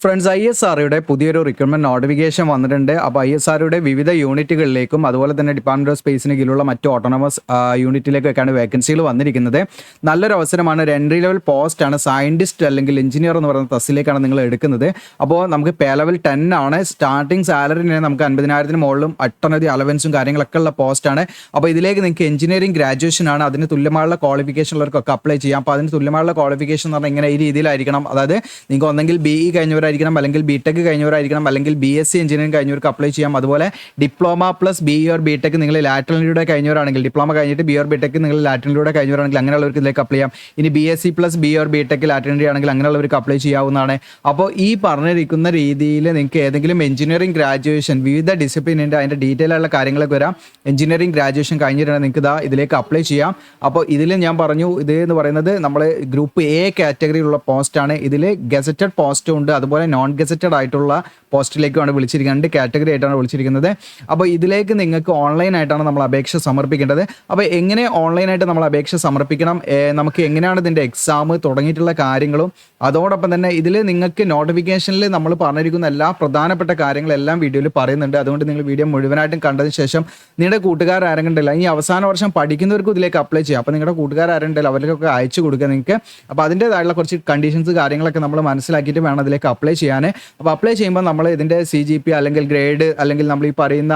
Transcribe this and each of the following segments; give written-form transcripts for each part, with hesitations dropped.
Friends, ISROയുടെ പുതിയൊരു recruitment notification വന്നിട്ടുണ്ട്. അപ്പോൾ ISROയുടെ വിവിധ യൂണിറ്റുകളിലേക്കും അതുപോലെ തന്നെ ഡിപ്പാർട്ട്മെന്റ് ഓഫ് സ്പേസിന് കീഴിലുള്ള മറ്റു ഓട്ടോണമസ് യൂണിറ്റിലേക്കൊക്കെയാണ് വേക്കൻസികൾ വന്നിരിക്കുന്നത്. നല്ലൊരു അവസരമാണ്. ഒരു എൻട്രി ലെവൽ പോസ്റ്റാണ്. സയന്റിസ്റ്റ് അല്ലെങ്കിൽ എഞ്ചിനീയർ എന്ന് പറയുന്ന തസ്തിലേക്കാണ് നിങ്ങൾ എടുക്കുന്നത്. അപ്പോൾ നമുക്ക് പേ ലെവൽ 10 ആണ്. സ്റ്റാർട്ടിംഗ് സാലറി നമുക്ക് 50,000 മുകളിലും ഒട്ടനവധി അലവൻസും കാര്യങ്ങളൊക്കെ ഉള്ള പോസ്റ്റാണ്. അപ്പോൾ ഇതിലേക്ക് നിങ്ങൾക്ക് എഞ്ചിനീയറിംഗ് ഗ്രാജുവേഷൻ ആണ്. അതിന് തുല്യമായുള്ള ക്വാളിഫിക്കേഷൻ ഉള്ളവർക്കൊക്കെ അപ്ലൈ ചെയ്യാം. അപ്പോൾ അതിന് തുല്യമായുള്ള ക്വാളിഫിക്കേഷൻ എന്ന് പറഞ്ഞാൽ ഇങ്ങനെ ഈ രീതിയിലായിരിക്കണം. അതായത് നിങ്ങൾക്ക് ഒന്നെങ്കിൽ BE കഴിഞ്ഞവരായിരിക്കണം, അല്ലെങ്കിൽ BTech കഴിഞ്ഞവരായിരിക്കണം, അല്ലെങ്കിൽ BSc എഞ്ചിനീയറിംഗ് കഴിഞ്ഞവർക്ക് അപ്ലൈ ചെയ്യാം. അതുപോലെ diploma plus BE or BTech നിങ്ങൾ ലാറ്ററലിലൂടെ കഴിഞ്ഞവരാണെങ്കിൽ, ഡിപ്ലോമ കഴിഞ്ഞിട്ട് BE ഓർ BTech നിങ്ങൾ ലാറ്ററലിലൂടെ കഴിഞ്ഞവരാണെങ്കിൽ അങ്ങനെയുള്ളവർക്ക് ഇതിലേക്ക് അപ്ലൈ ചെയ്യാം. ഇനി BSc plus BE or BTech laterally ആണെങ്കിൽ അങ്ങനെയുള്ളവർക്ക് അപ്ലൈ ചെയ്യാവുന്നതാണ്. അപ്പോൾ ഈ പറഞ്ഞിരിക്കുന്ന രീതിയിൽ നിങ്ങൾക്ക് ഏതെങ്കിലും എഞ്ചിനീയറിംഗ് ഗ്രാജുവേഷൻ വിവിധ ഡിസിപ്ലിനിൻ്റെ അതിൻ്റെ ഡീറ്റെയിൽ ആയിട്ടുള്ള കാര്യങ്ങളൊക്കെ വരാം. എഞ്ചിനീയറിംഗ് ഗ്രാജുവേഷൻ കഴിഞ്ഞിട്ടാണ് നിങ്ങൾക്ക് ഇതിലേക്ക് അപ്ലൈ ചെയ്യാം. അപ്പോൾ ഇതിൽ ഞാൻ പറഞ്ഞു, ഇത് എന്ന് പറയുന്നത് നമ്മൾ ഗ്രൂപ്പ് A കാറ്റഗറിയിലുള്ള പോസ്റ്റാണ്. ഇതിൽ ഗസറ്റഡ് പോസ്റ്റും ഉണ്ട്, അതുപോലെ നോൺ ഗസറ്റഡ് ആയിട്ടുള്ള പോസ്റ്റിലേക്കുമാണ് വിളിച്ചിരിക്കുന്നത്. 2 കാറ്റഗറി ആയിട്ടാണ് വിളിച്ചിരിക്കുന്നത്. അപ്പോൾ ഇതിലേക്ക് നിങ്ങൾക്ക് ഓൺലൈനായിട്ടാണ് നമ്മൾ അപേക്ഷ സമർപ്പിക്കേണ്ടത്. അപ്പോൾ എങ്ങനെ ഓൺലൈനായിട്ട് നമ്മൾ അപേക്ഷ സമർപ്പിക്കണം, നമുക്ക് എങ്ങനെയാണ് ഇതിൻ്റെ എക്സാം തുടങ്ങിയിട്ടുള്ള കാര്യങ്ങളും അതോടൊപ്പം തന്നെ ഇതിൽ നിങ്ങൾക്ക് നോട്ടിഫിക്കേഷനിൽ നമ്മൾ പറഞ്ഞിരിക്കുന്ന എല്ലാ പ്രധാനപ്പെട്ട കാര്യങ്ങളെല്ലാം വീഡിയോയിൽ പറയുന്നുണ്ട്. അതുകൊണ്ട് നിങ്ങൾ വീഡിയോ മുഴുവനായിട്ടും കണ്ടതിന് ശേഷം നിങ്ങളുടെ കൂട്ടുകാർ ആരെങ്കിലുണ്ടല്ലോ, ഈ അവസാന വർഷം പഠിക്കുന്നവർക്കും ഇതിലേക്ക് അപ്ലൈ ചെയ്യാം. അപ്പോൾ നിങ്ങളുടെ കൂട്ടുകാർ ആരുണ്ടല്ലോ അവർക്കൊക്കെ അയച്ചു കൊടുക്കുക നിങ്ങൾക്ക്. അപ്പോൾ അതിൻ്റേതായുള്ള കുറച്ച് കണ്ടീഷൻസ് കാര്യങ്ങളൊക്കെ നമ്മൾ മനസ്സിലാക്കിയിട്ട് വേണം അതിലേക്ക് അപ്ലൈ ചെയ്യാൻ. അപ്പോൾ അപ്ലൈ ചെയ്യുമ്പോൾ നമ്മൾ ഇതിൻ്റെ CGP അല്ലെങ്കിൽ ഗ്രേഡ് അല്ലെങ്കിൽ നമ്മൾ ഈ പറയുന്ന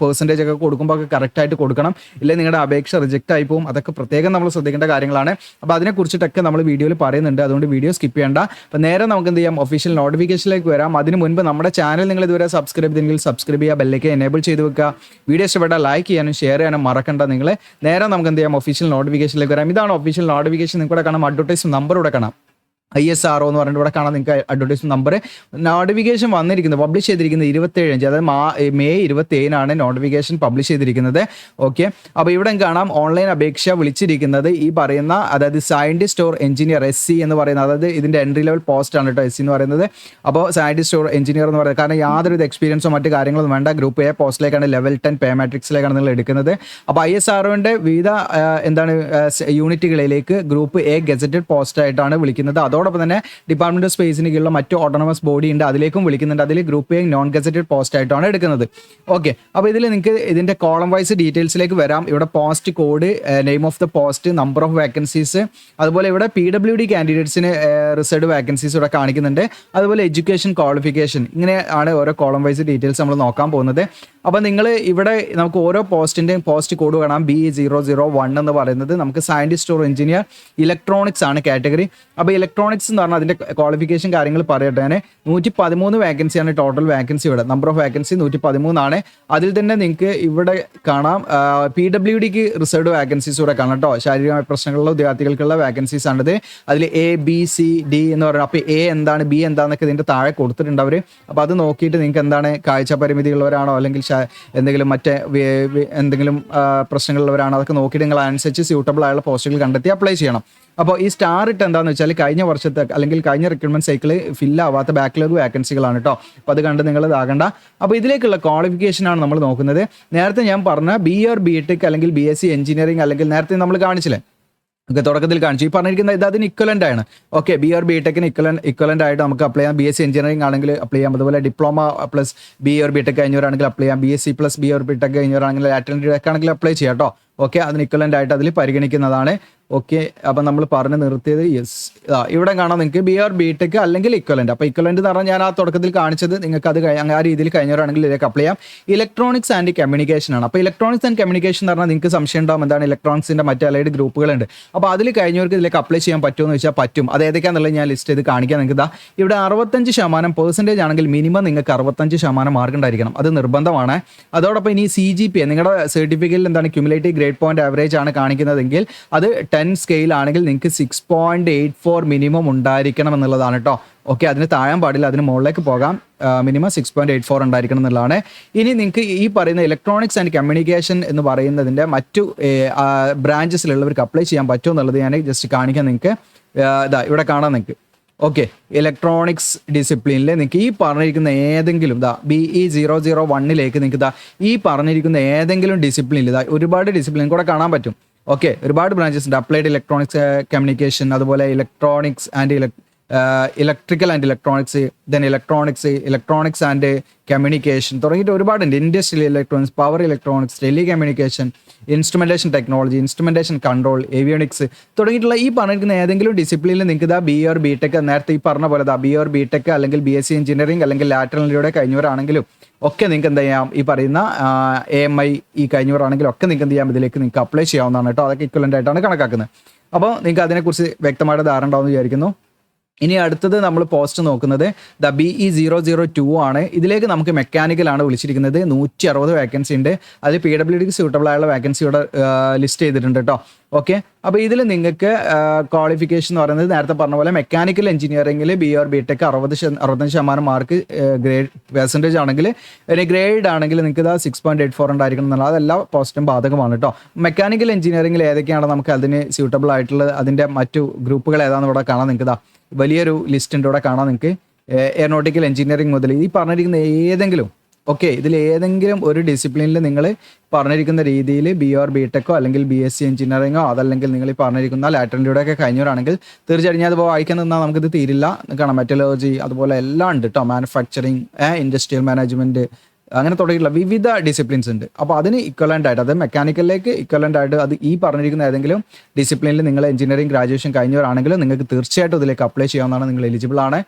പെർസെൻറ്റേജ് ഒക്കെ കൊടുക്കുമ്പോൾ ഒക്കെ കറക്റ്റായിട്ട് കൊടുക്കണം. ഇല്ലെങ്കിൽ നിങ്ങളുടെ അപേക്ഷ റിജക്റ്റ് ആയി പോകും. അതൊക്കെ പ്രത്യേകം നമ്മൾ ശ്രദ്ധിക്കേണ്ട കാര്യങ്ങളാണ്. അപ്പോൾ അതിനെക്കുറിച്ചിട്ടൊക്കെ നമ്മൾ വീഡിയോയിൽ പറയുന്നുണ്ട്. അതുകൊണ്ട് വീഡിയോ സ്കിപ്പ് ചെയ്യേണ്ട. അപ്പോൾ നേരെ നമുക്ക് എന്ത് ചെയ്യാം, ഒഫീഷ്യൽ നോട്ടിഫിക്കേഷനിലേക്ക് വരാം. അതിന് മുൻപ് നമ്മുടെ ചാനൽ നിങ്ങൾ ഇതുവരെ സബ്സ്ക്രൈബ് ചെയ്തെങ്കിൽ സബ്സ്ക്രൈബ് ചെയ്യുക, ബെല്ലൈക്കൻ എനേബിൾ ചെയ്ത് വെക്കുക. വീഡിയോ ഇഷ്ടപ്പെട്ടാൽ ലൈക്ക് ചെയ്യാനും ഷെയർ ചെയ്യാനും മറക്കണ്ട. നിങ്ങൾ നേരെ നമുക്ക് എന്ത് ചെയ്യാം, ഒഫീഷ്യൽ നോട്ടിഫിക്കേഷനിലേക്ക് വരാം. ഇതാണ് ഒഫീഷ്യൽ നോട്ടിഫിക്കേഷൻ. നിങ്ങൾക്ക് കാണാം, അഡ്വർടൈസ് നമ്പർ ഇവിടെ കാണാം, ISRO എന്ന് പറഞ്ഞിട്ട് ഇവിടെ കാണാൻ നിങ്ങൾക്ക് അഡ്വർടൈസ്മെന്റ് നമ്പർ. നോട്ടിഫിക്കേഷൻ വന്നിരിക്കുന്നത് പബ്ലിഷ് ചെയ്തിരിക്കുന്നത് 27 അതായത് മെയ് 27 നോട്ടിഫിക്കേഷൻ പബ്ലിഷ് ചെയ്തിരിക്കുന്നത്. ഓക്കെ, അപ്പോൾ ഇവിടെ കാണാം ഓൺലൈൻ അപേക്ഷ വിളിച്ചിരിക്കുന്നത് ഈ പറയുന്ന, അതായത് സയന്റിസ്റ്റ് ഓർ എഞ്ചിനീയർ SC എന്ന് പറയുന്നത്, അതായത് ഇതിൻ്റെ എൻട്രി ലെവൽ പോസ്റ്റ് ആണ് കേട്ടോ SC എന്ന് പറയുന്നത്. അപ്പോൾ സയന്റിസ്റ്റ് ഓർ എഞ്ചിനീയർ എന്ന് പറയുന്നത് കാരണം യാതൊരു എക്സ്പീരിയൻസോ മറ്റു കാര്യങ്ങളൊന്നും വേണ്ട. ഗ്രൂപ്പ് A പോസ്റ്റിലേക്കാണ്, ലെവൽ 10 പേ മാട്രിക്സിലേക്കാണ് നിങ്ങൾ എടുക്കുന്നത്. അപ്പോൾ ISROന്റെ വിവിധ യൂണിറ്റുകളിലേക്ക് ഗ്രൂപ്പ് A ഗസറ്റഡ് പോസ്റ്റ് ആയിട്ടാണ് വിളിക്കുന്നത്. അതോടൊപ്പം തന്നെ ഡിപ്പാർട്ട്മെന്റ് ഓഫ് സ്പേസിന് കീഴിലുള്ള മറ്റു ഓട്ടോണമസ് ബോഡി ഉണ്ട്, അതിലേക്കും വിളിക്കുന്നുണ്ട്. അതിൽ group A non gazetted post ആയിട്ടാണ് എടുക്കുന്നത്. ഓക്കെ, അപ്പോൾ ഇതിൽ നിങ്ങൾക്ക് ഇതിന്റെ കോളം വൈസ് ഡീറ്റെയിൽസിലേക്ക് വരാം. ഇവിടെ post code, name of the post, number of vacancies, അതുപോലെ ഇവിടെ PWD കാൻഡിഡേറ്റ്സിന് റിസർവ്ഡ് വേക്കൻസീസ് ഇവിടെ കാണിക്കുന്നുണ്ട്. അതുപോലെ എഡ്യൂക്കേഷൻ ക്വാളിഫിക്കേഷൻ, ഇങ്ങനെയാണ് ഓരോ കോളം വൈസ് ഡീറ്റെയിൽസ് നമ്മൾ നോക്കാൻ പോകുന്നത്. അപ്പോൾ നിങ്ങൾ ഇവിടെ നമുക്ക് ഓരോ പോസ്റ്റിൻ്റെയും പോസ്റ്റ് കോഡ് കാണാം. BE001 എന്ന് പറയുന്നത് നമുക്ക് സയന്റിസ്റ്റ് ഓർ എഞ്ചിനീയർ ഇലക്ട്രോണിക്സ് ആണ് കാറ്റഗറി. അപ്പോൾ ഇലക്ട്രോണിക്സ് എന്ന് പറഞ്ഞാൽ അതിൻ്റെ ക്വാളിഫിക്കേഷൻ കാര്യങ്ങൾ പറയട്ടെ. 113 വേക്കൻസിയാണ് ടോട്ടൽ വേക്കൻസി. ഇവിടെ നമ്പർ ഓഫ് വേക്കൻസി 113 ആണ്. അതിൽ തന്നെ നിങ്ങൾക്ക് ഇവിടെ കാണാം PWDക്ക് റിസർവ്ഡ് വേക്കൻസീസ് ഇവിടെ കാണാം കേട്ടോ. ശാരീരികമായ പ്രശ്നങ്ങളുള്ള വിദ്യാർത്ഥികൾക്കുള്ള വേക്കൻസീസ് ആണിത്. അതിൽ A, B, C, D എന്ന് പറയുന്നത്. അപ്പോൾ A എന്താണ്, B എന്താണെന്നൊക്കെ ഇതിൻ്റെ താഴെ കൊടുത്തിട്ടുണ്ട് അവർ. അപ്പോൾ അത് നോക്കിയിട്ട് നിങ്ങൾക്ക് എന്താണ്, കാഴ്ച പരിമിതിയുള്ളവരാണോ അല്ലെങ്കിൽ എന്തെങ്കിലും എന്തെങ്കിലും പ്രശ്നങ്ങളുള്ളവരാണോ, അതൊക്കെ നോക്കിയിട്ട് നിങ്ങൾ അനുസരിച്ച് സ്യൂട്ടബിൾ ആയുള്ള പോസ്റ്റുകൾ കണ്ടെത്തി അപ്ലൈ ചെയ്യണം. അപ്പോൾ ഈ സ്റ്റാർ ഇട്ട് എന്താണെന്ന് വെച്ചാൽ കഴിഞ്ഞ വർഷത്തെ അല്ലെങ്കിൽ കഴിഞ്ഞ റിക്രൂട്ട്മെന്റ് സൈക്കിൾ ഫില്ലാവാത്ത ബാക്ക്ലോഗ് വേക്കൻസികളാണ് കേട്ടോ. അപ്പോൾ അത് കണ്ട് നിങ്ങൾ ഇതാകണ്ട. അപ്പോൾ ഇതിലേക്കുള്ള ക്വാളിഫിക്കേഷനാണ് നമ്മൾ നോക്കുന്നത്. നേരത്തെ ഞാൻ പറഞ്ഞ BE ഓർ BTech അല്ലെങ്കിൽ BSc എഞ്ചിനീയറിംഗ് അല്ലെങ്കിൽ നേരത്തെ നമ്മൾ കാണിച്ചില്ലേ, തുടക്കത്തിൽ കാണിച്ചു, ഈ പറഞ്ഞിരിക്കുന്നത് അതിന് ഇക്വലന്റ് ആണ്. ഓക്കെ, BE ഓർ BTechന് ഇക്വലന്റ് ആയിട്ട് നമുക്ക് അപ്ലൈ ചെയ്യാം. BSc എഞ്ചിനീയറിംഗ് ആണെങ്കിൽ അപ്ലൈ ചെയ്യാം. അതുപോലെ diploma plus BE or BTech കഴിഞ്ഞവരാണെങ്കിൽ അപ്ലൈ ചെയ്യാം. BSc plus BE or BTech കഴിഞ്ഞവരാണെങ്കിൽ ലാറ്ററൽ ആണെങ്കിൽ അപ്ലൈ ചെയ്യാം കേട്ടോ. ഓക്കെ, അതിന് ഇക്വലന്റ് ആയിട്ട് അതിൽ പരിഗണിക്കുന്നതാണ്. ഓക്കെ, അപ്പം നമ്മൾ പറഞ്ഞ് നിർത്തിയത് യെസ്, ഇവിടെ കാണാം നിങ്ങൾക്ക് BE ഓർ BTech അല്ലെങ്കിൽ ഇക്വലന്റ്. അപ്പോൾ ഇക്വലന്റ് എന്ന് പറഞ്ഞാൽ ഞാൻ ആ തുടക്കത്തിൽ കാണിച്ചത്, നിങ്ങൾക്ക് അത് ആ രീതിയിൽ കഴിഞ്ഞവരാണെങ്കിൽ ഇതിലേക്ക് അപ്ലൈ ചെയ്യാം. ഇലക്ട്രോണിക്സ് ആൻഡ് കമ്മ്യൂണിക്കേഷൻ ആണ്. അപ്പോൾ ഇലക്ട്രോണിക്സ് ആൻഡ് കമ്മ്യൂണിക്കേഷൻ എന്ന് പറഞ്ഞാൽ നിങ്ങൾക്ക് സംശയം ഉണ്ടാവും, എന്താണ് ഇലക്ട്രോണിക്സിന്റെ മറ്റ് അലൈഡ് ഗ്രൂപ്പുകളുണ്ട്. അപ്പോൾ അതിൽ കഴിഞ്ഞവർക്ക് ഇതിലേക്ക് അപ്ലൈ ചെയ്യാൻ പറ്റുമോ എന്ന് വെച്ചാൽ പറ്റും. അത് ഏതൊക്കെയാണെന്നുള്ളത് ഞാൻ ലിസ്റ്റ് ചെയ്ത് കാണിക്കാൻ. നിങ്ങൾക്ക് ഇവിടെ 65% ആണെങ്കിൽ മിനിമം നിങ്ങൾക്ക് 65% മാർക്ക് ഉണ്ടായിരിക്കണം. അത് നിർബന്ധമാണ്. അതോടൊപ്പം ഇനി CGP നിങ്ങളുടെ സർട്ടിഫിക്കറ്റിൽ എന്താണ് ക്യുമുലേറ്റീവ് ഗ്രേഡ് പോയിന്റ് ആവറേജ് ആണ് കാണിക്കുന്നതെങ്കിൽ അത് 10 സ്കെയിൽ ആണെങ്കിൽ നിങ്ങൾക്ക് 6.84 മിനിമം ഉണ്ടായിരിക്കണം എന്നുള്ളതാണ് കേട്ടോ. ഓക്കെ, അതിന് താഴാൻ പാടില്ല, അതിന് മുകളിലേക്ക് പോകാം. മിനിമം 6.84 ഉണ്ടായിരിക്കണം എന്നുള്ളതാണ്. ഇനി നിങ്ങൾക്ക് ഈ പറയുന്ന ഇലക്ട്രോണിക്സ് ആൻഡ് കമ്മ്യൂണിക്കേഷൻ എന്ന് പറയുന്നതിൻ്റെ മറ്റു ബ്രാഞ്ചസിലുള്ളവർക്ക് അപ്ലൈ ചെയ്യാൻ പറ്റുമോ എന്നുള്ളത് ഞാൻ ജസ്റ്റ് കാണിക്കാൻ. നിങ്ങൾക്ക് ഇവിടെ കാണാൻ നിങ്ങൾക്ക്. ഓക്കെ, ഇലക്ട്രോണിക്സ് ഡിസിപ്ലിനിൽ നിങ്ങൾക്ക് ഈ പറഞ്ഞിരിക്കുന്ന ഏതെങ്കിലും BE001 നിങ്ങൾക്ക് ഈ പറഞ്ഞിരിക്കുന്ന ഏതെങ്കിലും ഡിസിപ്ലിനിൽ ഒരുപാട് ഡിസിപ്ലിൻ കൂടെ കാണാൻ പറ്റും. ഓക്കെ, ഒരുപാട് ബ്രാഞ്ചസ് ഉണ്ട്. അപ്ലൈഡ് ഇലക്ട്രോണിക്സ് കമ്മ്യൂണിക്കേഷൻ, അതുപോലെ electronics and electrical and electronics, then electronics and communication തുടങ്ങിയിട്ട് ഒരുപാടുണ്ട്. Industrial electronics, power electronics, tele communication, instrumentation technology, instrumentation control, avionics തുടങ്ങിയിട്ടുള്ള ഈ പറഞ്ഞിരിക്കുന്ന ഏതെങ്കിലും ഡിസിപ്ലിനിൽ നിങ്ങൾക്ക് ഇതാ BA or BTech നേരത്തെ ഈ പറഞ്ഞ പോലെ BA or BTech അല്ലെങ്കിൽ BSc എഞ്ചിനീയറിംഗ് അല്ലെങ്കിൽ ലാറ്ററലിലൂടെ കഴിഞ്ഞവരാണെങ്കിലും ഒക്കെ നിങ്ങൾക്ക് എന്ത് ചെയ്യാം, ഈ പറയുന്ന AMI ഈ കഴിഞ്ഞവരാണെങ്കിലും ഒക്കെ നിങ്ങൾക്ക് എന്ത് ചെയ്യാം, ഇതിലേക്ക് നിങ്ങൾക്ക് അപ്ലൈ ചെയ്യാവുന്നതാണ് കേട്ടോ. അതൊക്കെ ഇക്വലൻ്റ് ആയിട്ടാണ് കണക്കാക്കുന്നത്. അപ്പോൾ നിങ്ങൾക്ക് അതിനെക്കുറിച്ച് വ്യക്തമായിട്ട് ധാരണ ഉണ്ടാവുമെന്ന് വിചാരിക്കുന്നു. ഇനി അടുത്തത് നമ്മൾ പോസ്റ്റ് നോക്കുന്നത് BE002 ആണ്. ഇതിലേക്ക് നമുക്ക് മെക്കാനിക്കലാണ് വിളിച്ചിരിക്കുന്നത്. 160 വേക്കൻസി ഉണ്ട്. അതിൽ PWDക്ക് സ്യൂട്ടബിൾ ആയുള്ള വേക്കൻസി ഇവിടെ ലിസ്റ്റ് ചെയ്തിട്ടുണ്ട് കേട്ടോ. ഓക്കെ, അപ്പോൾ ഇതിൽ നിങ്ങൾക്ക് ക്വാളിഫിക്കേഷൻ എന്ന് പറയുന്നത് നേരത്തെ പറഞ്ഞ പോലെ മെക്കാനിക്കൽ എഞ്ചിനീയറിംഗിൽ BA or BTech 65% mark grade percentage ആണെങ്കിൽ, പിന്നെ ഗ്രേഡ് ആണെങ്കിൽ നിങ്ങൾക്ക് ഇതാ 6.84 ഉണ്ടായിരിക്കണം എന്നുള്ളത് അതെല്ലാ പോസ്റ്റും ബാധകമാണ് കേട്ടോ. മെക്കാനിക്കൽ എഞ്ചിനീയറിംഗിൽ ഏതൊക്കെയാണ് നമുക്ക് അതിന് സ്യൂട്ടബിൾ ആയിട്ടുള്ളത്, അതിൻ്റെ മറ്റു ഗ്രൂപ്പുകൾ ഏതാണെന്ന് ഇവിടെ കാണാൻ നിങ്ങൾക്ക് ഇതാ വലിയൊരു ലിസ്റ്റിൻ്റെ ഇവിടെ കാണാൻ നിങ്ങൾക്ക്. എയറോനോട്ടിക്കൽ എഞ്ചിനീയറിംഗ് മുതൽ ഈ പറഞ്ഞിരിക്കുന്ന ഏതെങ്കിലും ഇതിൽ ഏതെങ്കിലും ഒരു ഡിസിപ്ലിനിൽ നിങ്ങൾ പറഞ്ഞിരിക്കുന്ന രീതിയിൽ BA or BTech അല്ലെങ്കിൽ BSc എഞ്ചിനീയറിംഗോ അതല്ലെങ്കിൽ നിങ്ങൾ ഈ പറഞ്ഞിരിക്കുന്ന ലാറ്ററലിലൂടെ ഒക്കെ കഴിഞ്ഞവരാണെങ്കിൽ തീർച്ചയായിട്ടും ഞാൻ അതിപ്പോൾ വായിക്കാൻ നിന്നാൽ നമുക്കിത് തീരില്ല. കാണാം, മെറ്റലർജി അതുപോലെ എല്ലാം ഉണ്ട് കേട്ടോ. മാനുഫാക്ചറിങ്, ഇൻഡസ്ട്രിയൽ മാനേജ്മെൻറ്റ്, അങ്ങനെ തുടങ്ങിയിട്ടുള്ള വിവിധ ഡിസിപ്ലിൻസ് ഉണ്ട്. അപ്പോൾ അതിന് ഇക്വലൻ്റ് ആയിട്ട്, അത് മെക്കാനിക്കലിലേക്ക് ഇക്വലൻ്റ് ആയിട്ട് അത് ഈ പറഞ്ഞിരിക്കുന്ന ഏതെങ്കിലും ഡിസിപ്ലിനിൽ നിങ്ങൾ എഞ്ചിനീയറിംഗ് ഗ്രാജുവേഷൻ കഴിഞ്ഞവരാണെങ്കിലും നിങ്ങൾക്ക് തീർച്ചയായിട്ടും ഇതിലേക്ക് അപ്ലൈ ചെയ്യാവുന്നതാണ്. നിങ്ങൾ എലിജിബിൾ ആണ്.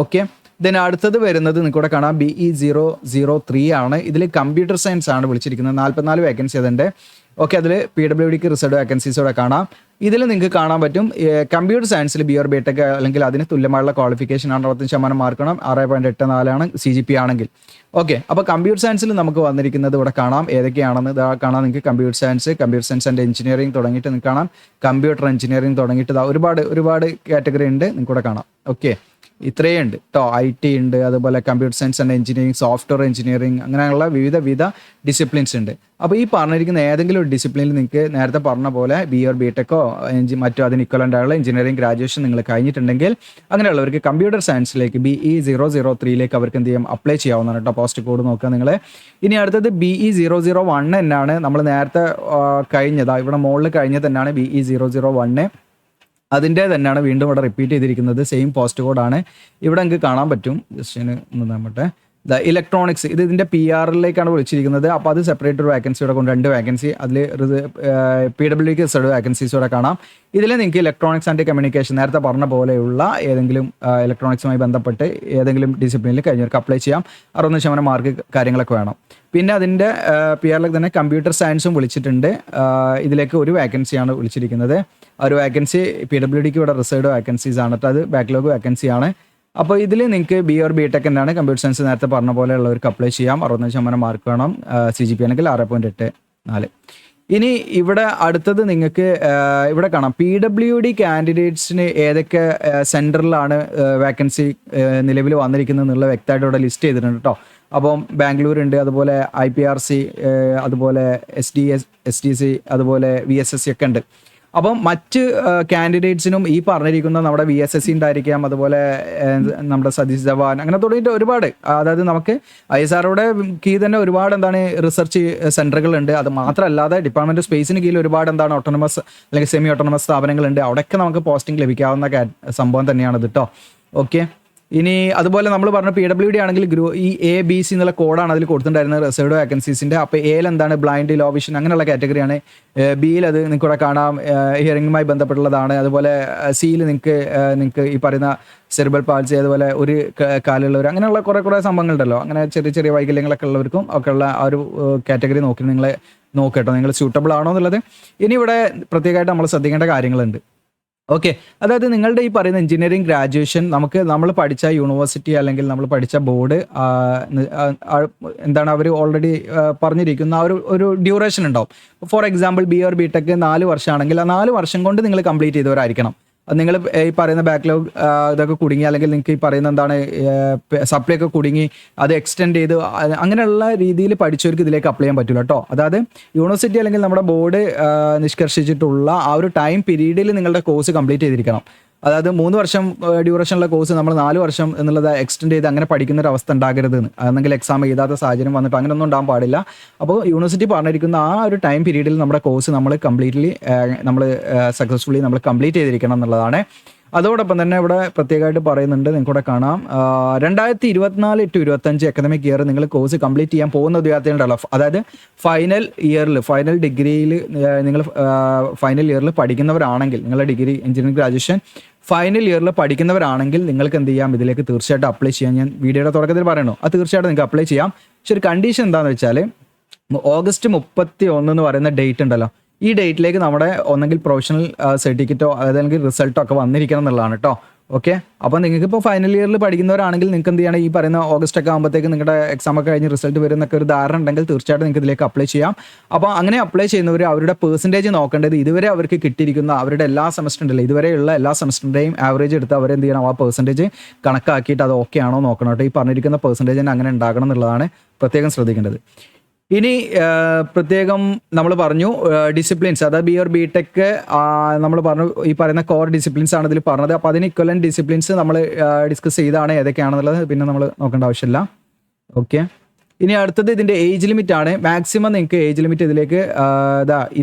ഓക്കെ, ദെൻ അടുത്തത് വരുന്നത് നിങ്ങൾക്ക് ഇവിടെ കാണാം BE003 ആണ്. ഇതിൽ കമ്പ്യൂട്ടർ സയൻസ് ആണ് വിളിച്ചിരിക്കുന്നത്. 44 വേക്കൻസി അതുണ്ട്. ഓക്കെ, അതിൽ PWDക്ക് റിസർവ് വേക്കൻസീസ് ഇവിടെ കാണാം. ഇതിൽ നിങ്ങൾക്ക് കാണാൻ പറ്റും കമ്പ്യൂട്ടർ സയൻസിൽ BA or BTech അല്ലെങ്കിൽ അതിന് തുല്യമായുള്ള ക്വാളിഫിക്കേഷൻ ആണ്. 65% മാർക്ക് വേണം. 6.84 ആണ് CGP ആണെങ്കിൽ. ഓക്കെ, അപ്പോൾ കമ്പ്യൂട്ടർ സയൻസിൽ നമുക്ക് വന്നിരിക്കുന്നത് ഇവിടെ കാണാം ഏതൊക്കെയാണെന്ന് ഇതാ കാണാം. നിങ്ങൾക്ക് കമ്പ്യൂട്ടർ സയൻസ് ആൻഡ് എഞ്ചിനീയറിംഗ് തുടങ്ങിയിട്ട് നിങ്ങൾക്ക് കാണാം. കമ്പ്യൂട്ടർ എഞ്ചിനീയറിംഗ് തുടങ്ങിയിട്ട് ഒരുപാട് കാറ്റഗറി ഉണ്ട് നിങ്ങൾക്ക് ഇവിടെ കാണാം. ഓക്കെ, ഇത്രയും ഉണ്ട് കേട്ടോ. IT ഉണ്ട്, അതുപോലെ computer science and engineering, software engineering, അങ്ങനെയുള്ള വിവിധ ഡിസിപ്ലിൻസ് ഉണ്ട്. അപ്പോൾ ഈ പറഞ്ഞിരിക്കുന്ന ഏതെങ്കിലും ഒരു ഡിസിപ്ലിനിൽ നിങ്ങൾക്ക് നേരത്തെ പറഞ്ഞ പോലെ BA or BTechോ മറ്റോ അതിന് ഇക്വലൻ്റ് ആയുള്ള എഞ്ചിനീയറിംഗ് ഗ്രാജുവേഷൻ നിങ്ങൾ കഴിഞ്ഞിട്ടുണ്ടെങ്കിൽ അങ്ങനെയുള്ളവർക്ക് കമ്പ്യൂട്ടർ സയൻസിലേക്ക് BE003 അവർക്ക് എന്ത് ചെയ്യും, അപ്ലൈ ചെയ്യാവുന്നതാണ് കേട്ടോ. പോസ്റ്റ് കോഡ് നോക്കുക നിങ്ങൾ. ഇനി അടുത്തത് BE001 എന്നാണ്. നമ്മൾ നേരത്തെ കഴിഞ്ഞതാ ഇവിടെ മുകളിൽ കഴിഞ്ഞത് തന്നെയാണ് BE001. അതിൻ്റെ തന്നെയാണ് വീണ്ടും ഇവിടെ റിപ്പീറ്റ് ചെയ്തിരിക്കുന്നത്. സെയിം പോസ്റ്റ് കോഡാണ്. ഇവിടെ നിങ്ങൾക്ക് കാണാൻ പറ്റും. ജസ്റ്റ് ഒന്ന് നമ്മട്ടെ ഇലക്ട്രോണിക്സ്, ഇതിൻ്റെ PR-ലേക്കാണ് വിളിച്ചിരിക്കുന്നത്. അപ്പോൾ അത് സെപ്പറേറ്റ് ഒരു വേക്കൻസി ഇവിടെ കൊണ്ട് 2 വേക്കൻസി, അതിൽ PWDക്ക് റിസർവ് വേക്കൻസീസ് ഇവിടെ കാണാം. ഇതിൽ നിങ്ങൾക്ക് ഇലക്ട്രോണിക്സ് ആൻഡ് കമ്മ്യൂണിക്കേഷൻ നേരത്തെ പറഞ്ഞ പോലെയുള്ള ഏതെങ്കിലും ഇലക്ട്രോണിക്സുമായി ബന്ധപ്പെട്ട് ഏതെങ്കിലും ഡിസിപ്ലിനിൽ കഴിഞ്ഞവർക്ക് അപ്ലൈ ചെയ്യാം. 60% മാർക്ക് കാര്യങ്ങളൊക്കെ വേണം. പിന്നെ അതിൻ്റെ PR-ലേക്ക് തന്നെ കമ്പ്യൂട്ടർ സയൻസും വിളിച്ചിട്ടുണ്ട്. ഇതിലേക്ക് ഒരു വേക്കൻസിയാണ് വിളിച്ചിരിക്കുന്നത്. ഒരു വേക്കൻസി PWDക്ക് ഇവിടെ റിസർവ്ഡ് വേക്കൻസീസ് ആണ്. അത് ബാക്ക്ലോഗ് വേക്കൻസിയാണ്. അപ്പോൾ ഇതിൽ നിങ്ങൾക്ക് BA or BTech എന്നാണ്. കമ്പ്യൂട്ടർ സയൻസ് നേരത്തെ പറഞ്ഞ പോലെയുള്ളവർക്ക് അപ്ലൈ ചെയ്യാം. 65% മാർക്ക് വേണം. CGP ആണെങ്കിൽ 6.84. ഇനി ഇവിടെ അടുത്തത് നിങ്ങൾക്ക് ഇവിടെ കാണാം PWD കാൻഡിഡേറ്റ്സിന് ഏതൊക്കെ സെൻറ്ററിലാണ് വേക്കൻസി നിലവിൽ വന്നിരിക്കുന്നത് എന്നുള്ള വ്യക്തമായിട്ട് ഇവിടെ ലിസ്റ്റ് ചെയ്തിട്ടുണ്ട് കേട്ടോ. അപ്പം ബാംഗ്ലൂർ ഉണ്ട്, അതുപോലെ IPRC, അതുപോലെ SDC, അതുപോലെ VSSC ഒക്കെ ഉണ്ട്. അപ്പം മറ്റ് കാൻഡിഡേറ്റ്സിനും ഈ പറഞ്ഞിരിക്കുന്ന നമ്മുടെ VSSC ഉണ്ടായിരിക്കാം, അതുപോലെ നമ്മുടെ സതീഷ് ധവാൻ, അങ്ങനെ തുടങ്ങിയിട്ട് ഒരുപാട്, അതായത് നമുക്ക് ISROയുടെ കീഴിൽ തന്നെ ഒരുപാട് റിസർച്ച് സെൻറ്ററുകളുണ്ട്. അത് മാത്രമല്ലാതെ ഡിപ്പാർട്ട്മെൻറ്റ് ഓഫ് സ്പേസിന് കീഴിൽ ഒരുപാട് ഓട്ടോണമസ് അല്ലെങ്കിൽ സെമി ഓട്ടോണമസ് സ്ഥാപനങ്ങളുണ്ട്. അവിടെയൊക്കെ നമുക്ക് പോസ്റ്റിംഗ് ലഭിക്കാവുന്ന സംഭവം തന്നെയാണത് കേട്ടോ. ഓക്കെ, ഇനി അതുപോലെ നമ്മൾ പറഞ്ഞ PWD ആണെങ്കിൽ ഈ ABC എന്നുള്ള കോഡാണ് അതിൽ കൊടുത്തിട്ടുണ്ടായിരുന്നത് റിസർവ്ഡ് വേക്കൻസീസിൻ്റെ. അപ്പോൾ എയിൽ എന്താണ് ബ്ലൈൻഡ്, ലോ വിഷൻ അങ്ങനെയുള്ള കാറ്റഗറിയാണ്. Bയിൽ അത് നിങ്ങൾക്ക് ഇവിടെ കാണാം ഹിയറിംഗുമായി ബന്ധപ്പെട്ടുള്ളതാണ്. അതുപോലെ Cയിൽ നിങ്ങൾക്ക് ഈ പറയുന്ന സെറിബ്രൽ പാൾസി, അതുപോലെ ഒരു കാലുള്ളവർ, അങ്ങനെയുള്ള കുറേ സംഭവങ്ങളുണ്ടല്ലോ. അങ്ങനെ ചെറിയ വൈകല്യങ്ങളൊക്കെ ഉള്ളവർക്കും ഒക്കെ ഉള്ള ആ ഒരു കാറ്റഗറി നോക്കട്ടോ നിങ്ങൾ സ്യൂട്ടബിൾ ആണോ എന്നുള്ളത്. ഇനി ഇവിടെ പ്രത്യേകമായിട്ട് നമ്മൾ ശ്രദ്ധിക്കേണ്ട കാര്യങ്ങളുണ്ട്. ഓക്കെ, അതായത് നിങ്ങളുടെ ഈ പറയുന്ന എഞ്ചിനീയറിംഗ് ഗ്രാജുവേഷൻ നമ്മൾ പഠിച്ച യൂണിവേഴ്സിറ്റി അല്ലെങ്കിൽ നമ്മൾ പഠിച്ച ബോർഡ് എന്താണ് അവർ ഓൾറെഡി പറഞ്ഞിരിക്കുന്ന ഒരു ഡ്യൂറേഷൻ ഉണ്ടാവും. For example BA or BTech 4 വർഷമാണെങ്കിൽ ആ 4 വർഷം കൊണ്ട് നിങ്ങൾ കംപ്ലീറ്റ് ചെയ്തവരായിരിക്കണം. നിങ്ങൾ ഈ പറയുന്ന ബാക്ക്ലോഗ് ഇതൊക്കെ കുടുങ്ങി, അല്ലെങ്കിൽ നിങ്ങൾക്ക് ഈ പറയുന്ന സപ്ലൈ ഒക്കെ കുടുങ്ങി അത് എക്സ്റ്റെൻഡ് ചെയ്ത് അങ്ങനെയുള്ള രീതിയിൽ പഠിച്ചവർക്ക് ഇതിലേക്ക് അപ്ലൈ ചെയ്യാൻ പറ്റില്ല കേട്ടോ. അതായത് യൂണിവേഴ്സിറ്റി അല്ലെങ്കിൽ നമ്മുടെ ബോർഡ് നിഷ്കർഷിച്ചിട്ടുള്ള ആ ഒരു ടൈം പീരീഡിൽ നിങ്ങളുടെ കോഴ്സ് കംപ്ലീറ്റ് ചെയ്തിരിക്കണം. അതായത് 3 വർഷം ഡ്യൂറേഷനുള്ള കോഴ്സ് നമ്മൾ 4 വർഷം എന്നുള്ളത് എക്സ്റ്റെൻഡ് ചെയ്ത് അങ്ങനെ പഠിക്കുന്ന ഒരു അവസ്ഥ ഉണ്ടാകരുതെന്ന്, അതെങ്കിൽ എക്സാം എഴുതാത്ത സാഹചര്യം വന്നിട്ട് അങ്ങനെയൊന്നും ഉണ്ടാകാൻ പാടില്ല. അപ്പോൾ യൂണിവേഴ്സിറ്റി പറഞ്ഞിരിക്കുന്ന ആ ഒരു ടൈം പീരീഡിൽ നമ്മുടെ കോഴ്സ് നമ്മൾ കംപ്ലീറ്റ്ലി സക്സസ്ഫുള്ളി നമ്മൾ കംപ്ലീറ്റ് ചെയ്തിരിക്കണം എന്നുള്ളതാണ്. അതോടൊപ്പം തന്നെ ഇവിടെ പ്രത്യേകമായിട്ട് പറയുന്നുണ്ട്, നിങ്ങൾക്കൂടെ കാണാം, 2024-25 അക്കാദമിക് ഇയർ നിങ്ങൾ കോഴ്സ് കംപ്ലീറ്റ് ചെയ്യാൻ പോകുന്ന വിദ്യാർത്ഥികളുണ്ടല്ലോ, അതായത് ഫൈനൽ ഡിഗ്രിയിൽ നിങ്ങൾ ഫൈനൽ ഇയറിൽ പഠിക്കുന്നവരാണെങ്കിൽ, നിങ്ങളുടെ ഡിഗ്രി എഞ്ചിനീയറിംഗ് ഗ്രാജുവേഷൻ ഫൈനൽ ഇയറിൽ പഠിക്കുന്നവരാണെങ്കിൽ നിങ്ങൾക്ക് എന്ത് ചെയ്യാം, ഇതിലേക്ക് തീർച്ചയായിട്ടും അപ്ലൈ ചെയ്യാൻ ഞാൻ വീഡിയോയുടെ തുടക്കത്തിൽ പറയണു. അത് തീർച്ചയായിട്ടും നിങ്ങൾക്ക് അപ്ലൈ ചെയ്യാം. പക്ഷെ ഒരു കണ്ടീഷൻ എന്താണെന്ന് വെച്ചാൽ ഓഗസ്റ്റ് 31 എന്ന് പറയുന്ന ഡേറ്റ് ഉണ്ടല്ലോ, ഈ ഡേറ്റിലേക്ക് നമ്മുടെ ഒന്നെങ്കിൽ പ്രൊഫഷണൽ സർട്ടിഫിക്കറ്റോ അതല്ലെങ്കിൽ റിസൾട്ടോ ഒക്കെ വന്നിരിക്കണം എന്നുള്ളതാണ് കേട്ടോ. ഓക്കെ, അപ്പോൾ നിങ്ങൾക്ക് ഇപ്പോൾ ഫൈനൽ ഇയറിൽ പഠിക്കുന്നവരാണെങ്കിൽ നിങ്ങൾക്ക് എന്ത് ചെയ്യണം, ഈ പറയുന്ന ഓഗസ്റ്റ് ഒക്കെ ആകുമ്പോഴത്തേക്ക് നിങ്ങളുടെ എക്സാം ഒക്കെ കഴിഞ്ഞ് റിസൾട്ട് വരുന്നൊക്കെ ഒരു ധാരണ ഉണ്ടെങ്കിൽ തീർച്ചയായിട്ടും നിങ്ങൾക്ക് ഇതിലേക്ക് അപ്ലൈ ചെയ്യാം. അപ്പോൾ അങ്ങനെ അപ്ലൈ ചെയ്യുന്നവർ അവരുടെ പെർസെൻറ്റേജ് നോക്കേണ്ടത് ഇതുവരെ അവർക്ക് കിട്ടിയിരിക്കുന്ന അവരുടെ എല്ലാ സെമസ്റ്റർ ഉണ്ടല്ലോ, ഇതുവരെയുള്ള എല്ലാ സെമസ്റ്ററിൻ്റെയും ആവറേജ് എടുത്ത് അവരെന്ത് ചെയ്യണം, ആ പെർസെൻറ്റേജ് കണക്കാക്കിയിട്ട് അത് ഓക്കെ ആണോ നോക്കണം കേട്ടോ. ഈ പറഞ്ഞിരിക്കുന്ന പെർസെൻറ്റേജ് തന്നെ അങ്ങനെ ഉണ്ടാകണം എന്നുള്ളതാണ് പ്രത്യേകം ശ്രദ്ധിക്കേണ്ടത്. ഇനി പ്രത്യേകം നമ്മൾ പറഞ്ഞു ഡിസിപ്ലിൻസ്, അതായത് BR-BTech നമ്മൾ പറഞ്ഞു ഈ പറയുന്ന കോർ ഡിസിപ്ലിൻസ് ആണ് ഇതിൽ പറഞ്ഞത്. അപ്പോൾ അതിന് ഇക്വലന്റ് ഡിസിപ്ലിൻസ് നമ്മൾ ഡിസ്കസ് ചെയ്താണ്, ഏതൊക്കെയാണെന്നുള്ളത് പിന്നെ നമ്മൾ നോക്കേണ്ട ആവശ്യമില്ല. ഓക്കെ, ഇനി അടുത്തത് ഇതിൻ്റെ ഏജ് ലിമിറ്റ് ആണ്. മാക്സിമം നിങ്ങൾക്ക് ഏജ് ലിമിറ്റ് ഇതിലേക്ക്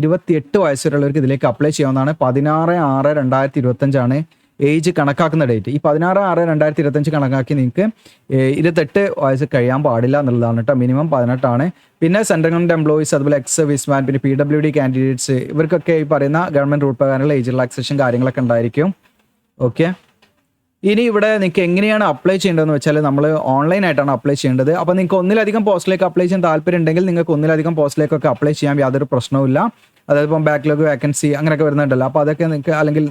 28 വയസ്സ് വരെയുള്ളവർക്ക് ഇതിലേക്ക് അപ്ലൈ ചെയ്യാവുന്നതാണ്. 16/6/2025 ആണ് ഏജ് കണക്കാക്കുന്ന ഡേറ്റ്. ഈ 16/6/2025 കണക്കാക്കി നിങ്ങൾക്ക് 28 വയസ്സ് കഴിയാൻ പാടില്ല എന്നുള്ളതാണ് കേട്ടോ. മിനിമം 18 ആണ്. പിന്നെ സെൻട്രൽ ഗവൺമെൻറ് എംപ്ലോയീസ്, അതുപോലെ എക്സ് സർവീസ്മാൻ, പിന്നെ PWD കാൻഡിഡേറ്റ്സ്, ഇവർക്കൊക്കെ ഈ പറയുന്ന ഗവൺമെൻറ് റൂൾ പ്രകാരമുള്ള ഏജ് റിലാക്സേഷൻ കാര്യങ്ങളൊക്കെ ഉണ്ടായിരിക്കും. ഓക്കെ, ഇനി ഇവിടെ നിങ്ങൾക്ക് എങ്ങനെയാണ് അപ്ലൈ ചെയ്യേണ്ടതെന്ന് വെച്ചാൽ നമ്മൾ ഓൺലൈനായിട്ടാണ് അപ്ലൈ ചെയ്യേണ്ടത്. അപ്പോൾ നിങ്ങൾക്ക് ഒന്നിലധികം പോസ്റ്റിലേക്ക് അപ്ലൈ ചെയ്യാൻ താല്പര്യം ഉണ്ടെങ്കിൽ നിങ്ങൾക്ക് ഒന്നിലധികം പോസ്റ്റിലേക്കൊക്കെ അപ്ലൈ ചെയ്യാൻ യാതൊരു പ്രശ്നവുമില്ല. അതായത് ഇപ്പം ബാക്ക്ലോഗ് വേക്കൻസി അങ്ങനെയൊക്കെ വരുന്നുണ്ടല്ലോ, അപ്പോൾ അതൊക്കെ നിങ്ങൾക്ക് അല്ലെങ്കിൽ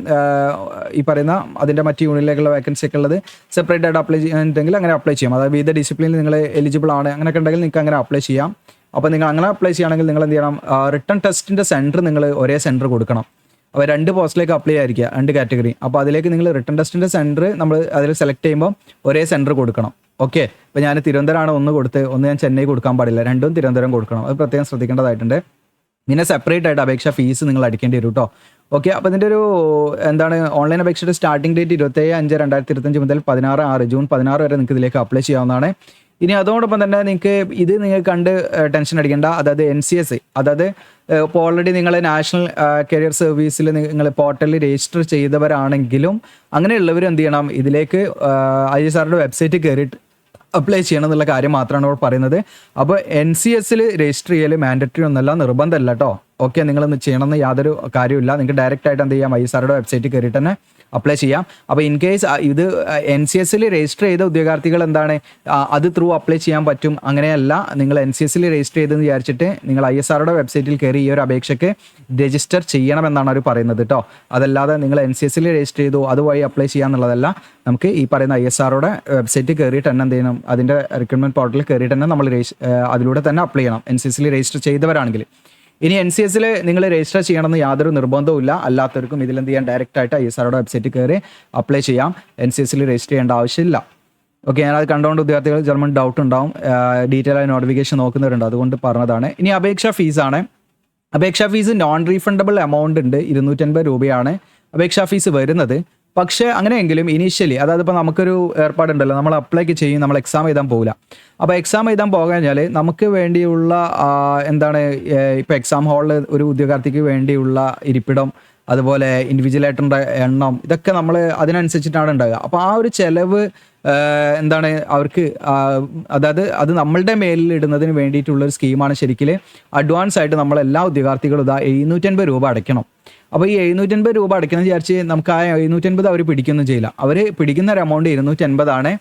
ഈ പറയുന്ന അതിൻ്റെ മറ്റ് യൂണിറ്റിലേക്കുള്ള വേക്കൻസി ഒക്കെ ഉള്ളത് സെപ്പറേറ്റ് ആയിട്ട് അപ്ലൈ ചെയ്യാനുണ്ടെങ്കിൽ അങ്ങനെ അപ്ലൈ ചെയ്യാം. അതായത് വിവിധ ഡിസിപ്ലിനിൽ നിങ്ങൾ എലിജിബിൾ ആണ് അങ്ങനെയൊക്കെ ഉണ്ടെങ്കിൽ നിങ്ങൾക്ക് അങ്ങനെ അപ്ലൈ ചെയ്യാം. അപ്പോൾ നിങ്ങൾ അങ്ങനെ അപ്ലൈ ചെയ്യുകയാണെങ്കിൽ നിങ്ങൾ എന്ത് ചെയ്യണം, റിട്ടൺ ടെസ്റ്റിൻ്റെ സെൻറ്റർ നിങ്ങൾ ഒരേ സെൻറ്റർ കൊടുക്കണം. അപ്പോൾ 2 പോസ്റ്റിലേക്ക് അപ്ലൈ ആയിരിക്കുക, 2 കാറ്റഗറി. അപ്പോൾ അതിലേക്ക് നിങ്ങൾ റിട്ടൺ ടെസ്റ്റിൻ്റെ സെൻറ്റർ നമ്മൾ അതിൽ സെലക്ട് ചെയ്യുമ്പോൾ ഒരേ സെൻറ്റർ കൊടുക്കണം. ഓക്കെ, ഇപ്പോൾ ഞാൻ തിരുവനന്തപുരമാണ് ഒന്ന് കൊടുത്ത്, ഒന്ന് ഞാൻ ചെന്നൈ കൊടുക്കാൻ പാടില്ല, രണ്ടും തിരുവനന്തപുരം കൊടുക്കണം. അത് പ്രത്യേകം ശ്രദ്ധിക്കേണ്ടതായിട്ടുണ്ട്. പിന്നെ സെപ്പറേറ്റ് ആയിട്ട് അപേക്ഷ ഫീസ് നിങ്ങൾ അടിക്കേണ്ടി വരും കേട്ടോ. ഓക്കെ, അപ്പോൾ ഇതിൻ്റെ ഒരു എന്താണ് ഓൺലൈൻ അപേക്ഷയുടെ സ്റ്റാർട്ടിംഗ് ഡേറ്റ് 27/5/2025 മുതൽ ജൂൺ 16 വരെ നിങ്ങൾക്ക് ഇതിലേക്ക് അപ്ലൈ ചെയ്യാവുന്നതാണ്. ഇനി അതോടൊപ്പം തന്നെ നിങ്ങൾ കണ്ട് ടെൻഷൻ അടിക്കേണ്ട, അതായത് NCS, അതായത് ഇപ്പോൾ ഓൾറെഡി നിങ്ങൾ നാഷണൽ കരിയർ സർവീസിൽ നിങ്ങൾ പോർട്ടലിൽ രജിസ്റ്റർ ചെയ്തവരാണെങ്കിലും അങ്ങനെയുള്ളവർ എന്ത് ചെയ്യണം, ഇതിലേക്ക് ISROയുടെ വെബ്സൈറ്റിൽ കയറിയിട്ട് അപ്ലൈ ചെയ്യണം എന്നുള്ള കാര്യം മാത്രമാണ് ഇവിടെ പറയുന്നത്. അപ്പോൾ NCSൽ രജിസ്റ്റർ ചെയ്യൽ മാൻഡറ്ററി ഒന്നല്ല, നിർബന്ധമല്ല കേട്ടോ. ഓക്കെ, നിങ്ങളൊന്ന് ചെയ്യണമെന്ന് യാതൊരു കാര്യമില്ല. നിങ്ങൾക്ക് ഡയറക്റ്റ് ആയിട്ട് എന്ത് ചെയ്യാം, ISROയുടെ വെബ്സൈറ്റിൽ കയറിയിട്ട് തന്നെ അപ്ലൈ ചെയ്യാം. അപ്പോൾ ഇൻ കേസ് ഇത് NCSൽ രജിസ്റ്റർ ചെയ്ത ഉദ്യോഗാർത്ഥികൾ എന്താണ് അത് ത്രൂ അപ്ലൈ ചെയ്യാൻ പറ്റും. അങ്ങനെയല്ല, നിങ്ങൾ NCSൽ രജിസ്റ്റർ ചെയ്തെന്ന് വിചാരിച്ചിട്ട് നിങ്ങൾ ISROയുടെ വെബ്സൈറ്റിൽ കയറി ഈ ഒരു അപേക്ഷയ്ക്ക് രജിസ്റ്റർ ചെയ്യണമെന്നാണ് അവർ പറയുന്നത് കേട്ടോ. അതല്ലാതെ നിങ്ങൾ NCSൽ രജിസ്റ്റർ ചെയ്തു അതുവഴി അപ്ലൈ ചെയ്യാന്നുള്ളതല്ല. നമുക്ക് ഈ പറയുന്ന ISROയുടെ വെബ്സൈറ്റിൽ കയറിയിട്ട് തന്നെ എന്ത് ചെയ്യണം, അതിൻ്റെ റിക്രൂട്ട്മെൻറ്റ് പോർട്ടലിൽ കയറിയിട്ട് തന്നെ നമ്മൾ അതിലൂടെ തന്നെ അപ്ലൈ ചെയ്യണം, NCSൽ രജിസ്റ്റർ ചെയ്തവരാണെങ്കിൽ. ഇനി NCSൽ നിങ്ങൾ രജിസ്റ്റർ ചെയ്യണമെന്ന് യാതൊരു നിർബന്ധവും ഇല്ല. അല്ലാത്തവർക്കും ഇതിലെന്ത് ചെയ്യാൻ ഡയറക്റ്റ് ആയിട്ട് ISROയുടെ വെബ്സൈറ്റിൽ കയറി അപ്ലൈ ചെയ്യാം. NCSൽ രജിസ്റ്റർ ചെയ്യേണ്ട ആവശ്യമില്ല. ഓക്കെ, ഞാനത് കണ്ടുകൊണ്ട് വിദ്യാർത്ഥികൾ ചിലപ്പോൾ ഡൗട്ട് ഉണ്ടാവും, ഡീറ്റെയിൽ ആയി നോട്ടിഫിക്കേഷൻ നോക്കുന്നവരുണ്ട്, അതുകൊണ്ട് പറഞ്ഞതാണ്. ഇനി അപേക്ഷാ ഫീസാണ്. അപേക്ഷാ ഫീസ് നോൺ റീഫണ്ടബിൾ എമൗണ്ട് ഉണ്ട്, 250 രൂപയാണ് അപേക്ഷാ ഫീസ് വരുന്നത്. പക്ഷേ അങ്ങനെയെങ്കിലും ഇനീഷ്യലി, അതായത് ഇപ്പോൾ നമുക്കൊരു ഏർപ്പാടുണ്ടല്ലോ, നമ്മൾ അപ്ലൈക്ക് ചെയ്യും, നമ്മൾ എക്സാം എഴുതാൻ പോകില്ല. അപ്പോൾ എക്സാം എഴുതാൻ പോകാഞ്ഞാൽ നമുക്ക് വേണ്ടിയുള്ള എന്താണ് ഇപ്പോൾ എക്സാം ഹാളിൽ ഒരു ഉദ്യോഗാർത്ഥിക്ക് വേണ്ടിയുള്ള ഇരിപ്പിടം, അതുപോലെ ഇൻഡിവിജ്വലായിട്ടുള്ള എണ്ണം, ഇതൊക്കെ നമ്മൾ അതിനനുസരിച്ചിട്ടാണ് ഉണ്ടാകുക. അപ്പോൾ ആ ഒരു ചിലവ് എന്താണ് അവർക്ക്, അതായത് അത് നമ്മളുടെ മേലിൽ ഇടുന്നതിന് വേണ്ടിയിട്ടുള്ളൊരു സ്കീമാണ്. ശരിക്കും അഡ്വാൻസ് ആയിട്ട് നമ്മളെല്ലാ ഉദ്യോഗാർത്ഥികളും 750 രൂപ അടയ്ക്കണം. അപ്പോൾ ഈ 750 രൂപ അടയ്ക്കണം വിചാരിച്ച് നമുക്ക് ആ 750 അവർ പിടിക്കൊന്നും ചെയ്യില്ല. അവർ പിടിക്കുന്ന ഒരു എമൗണ്ട് 250 ആണ്.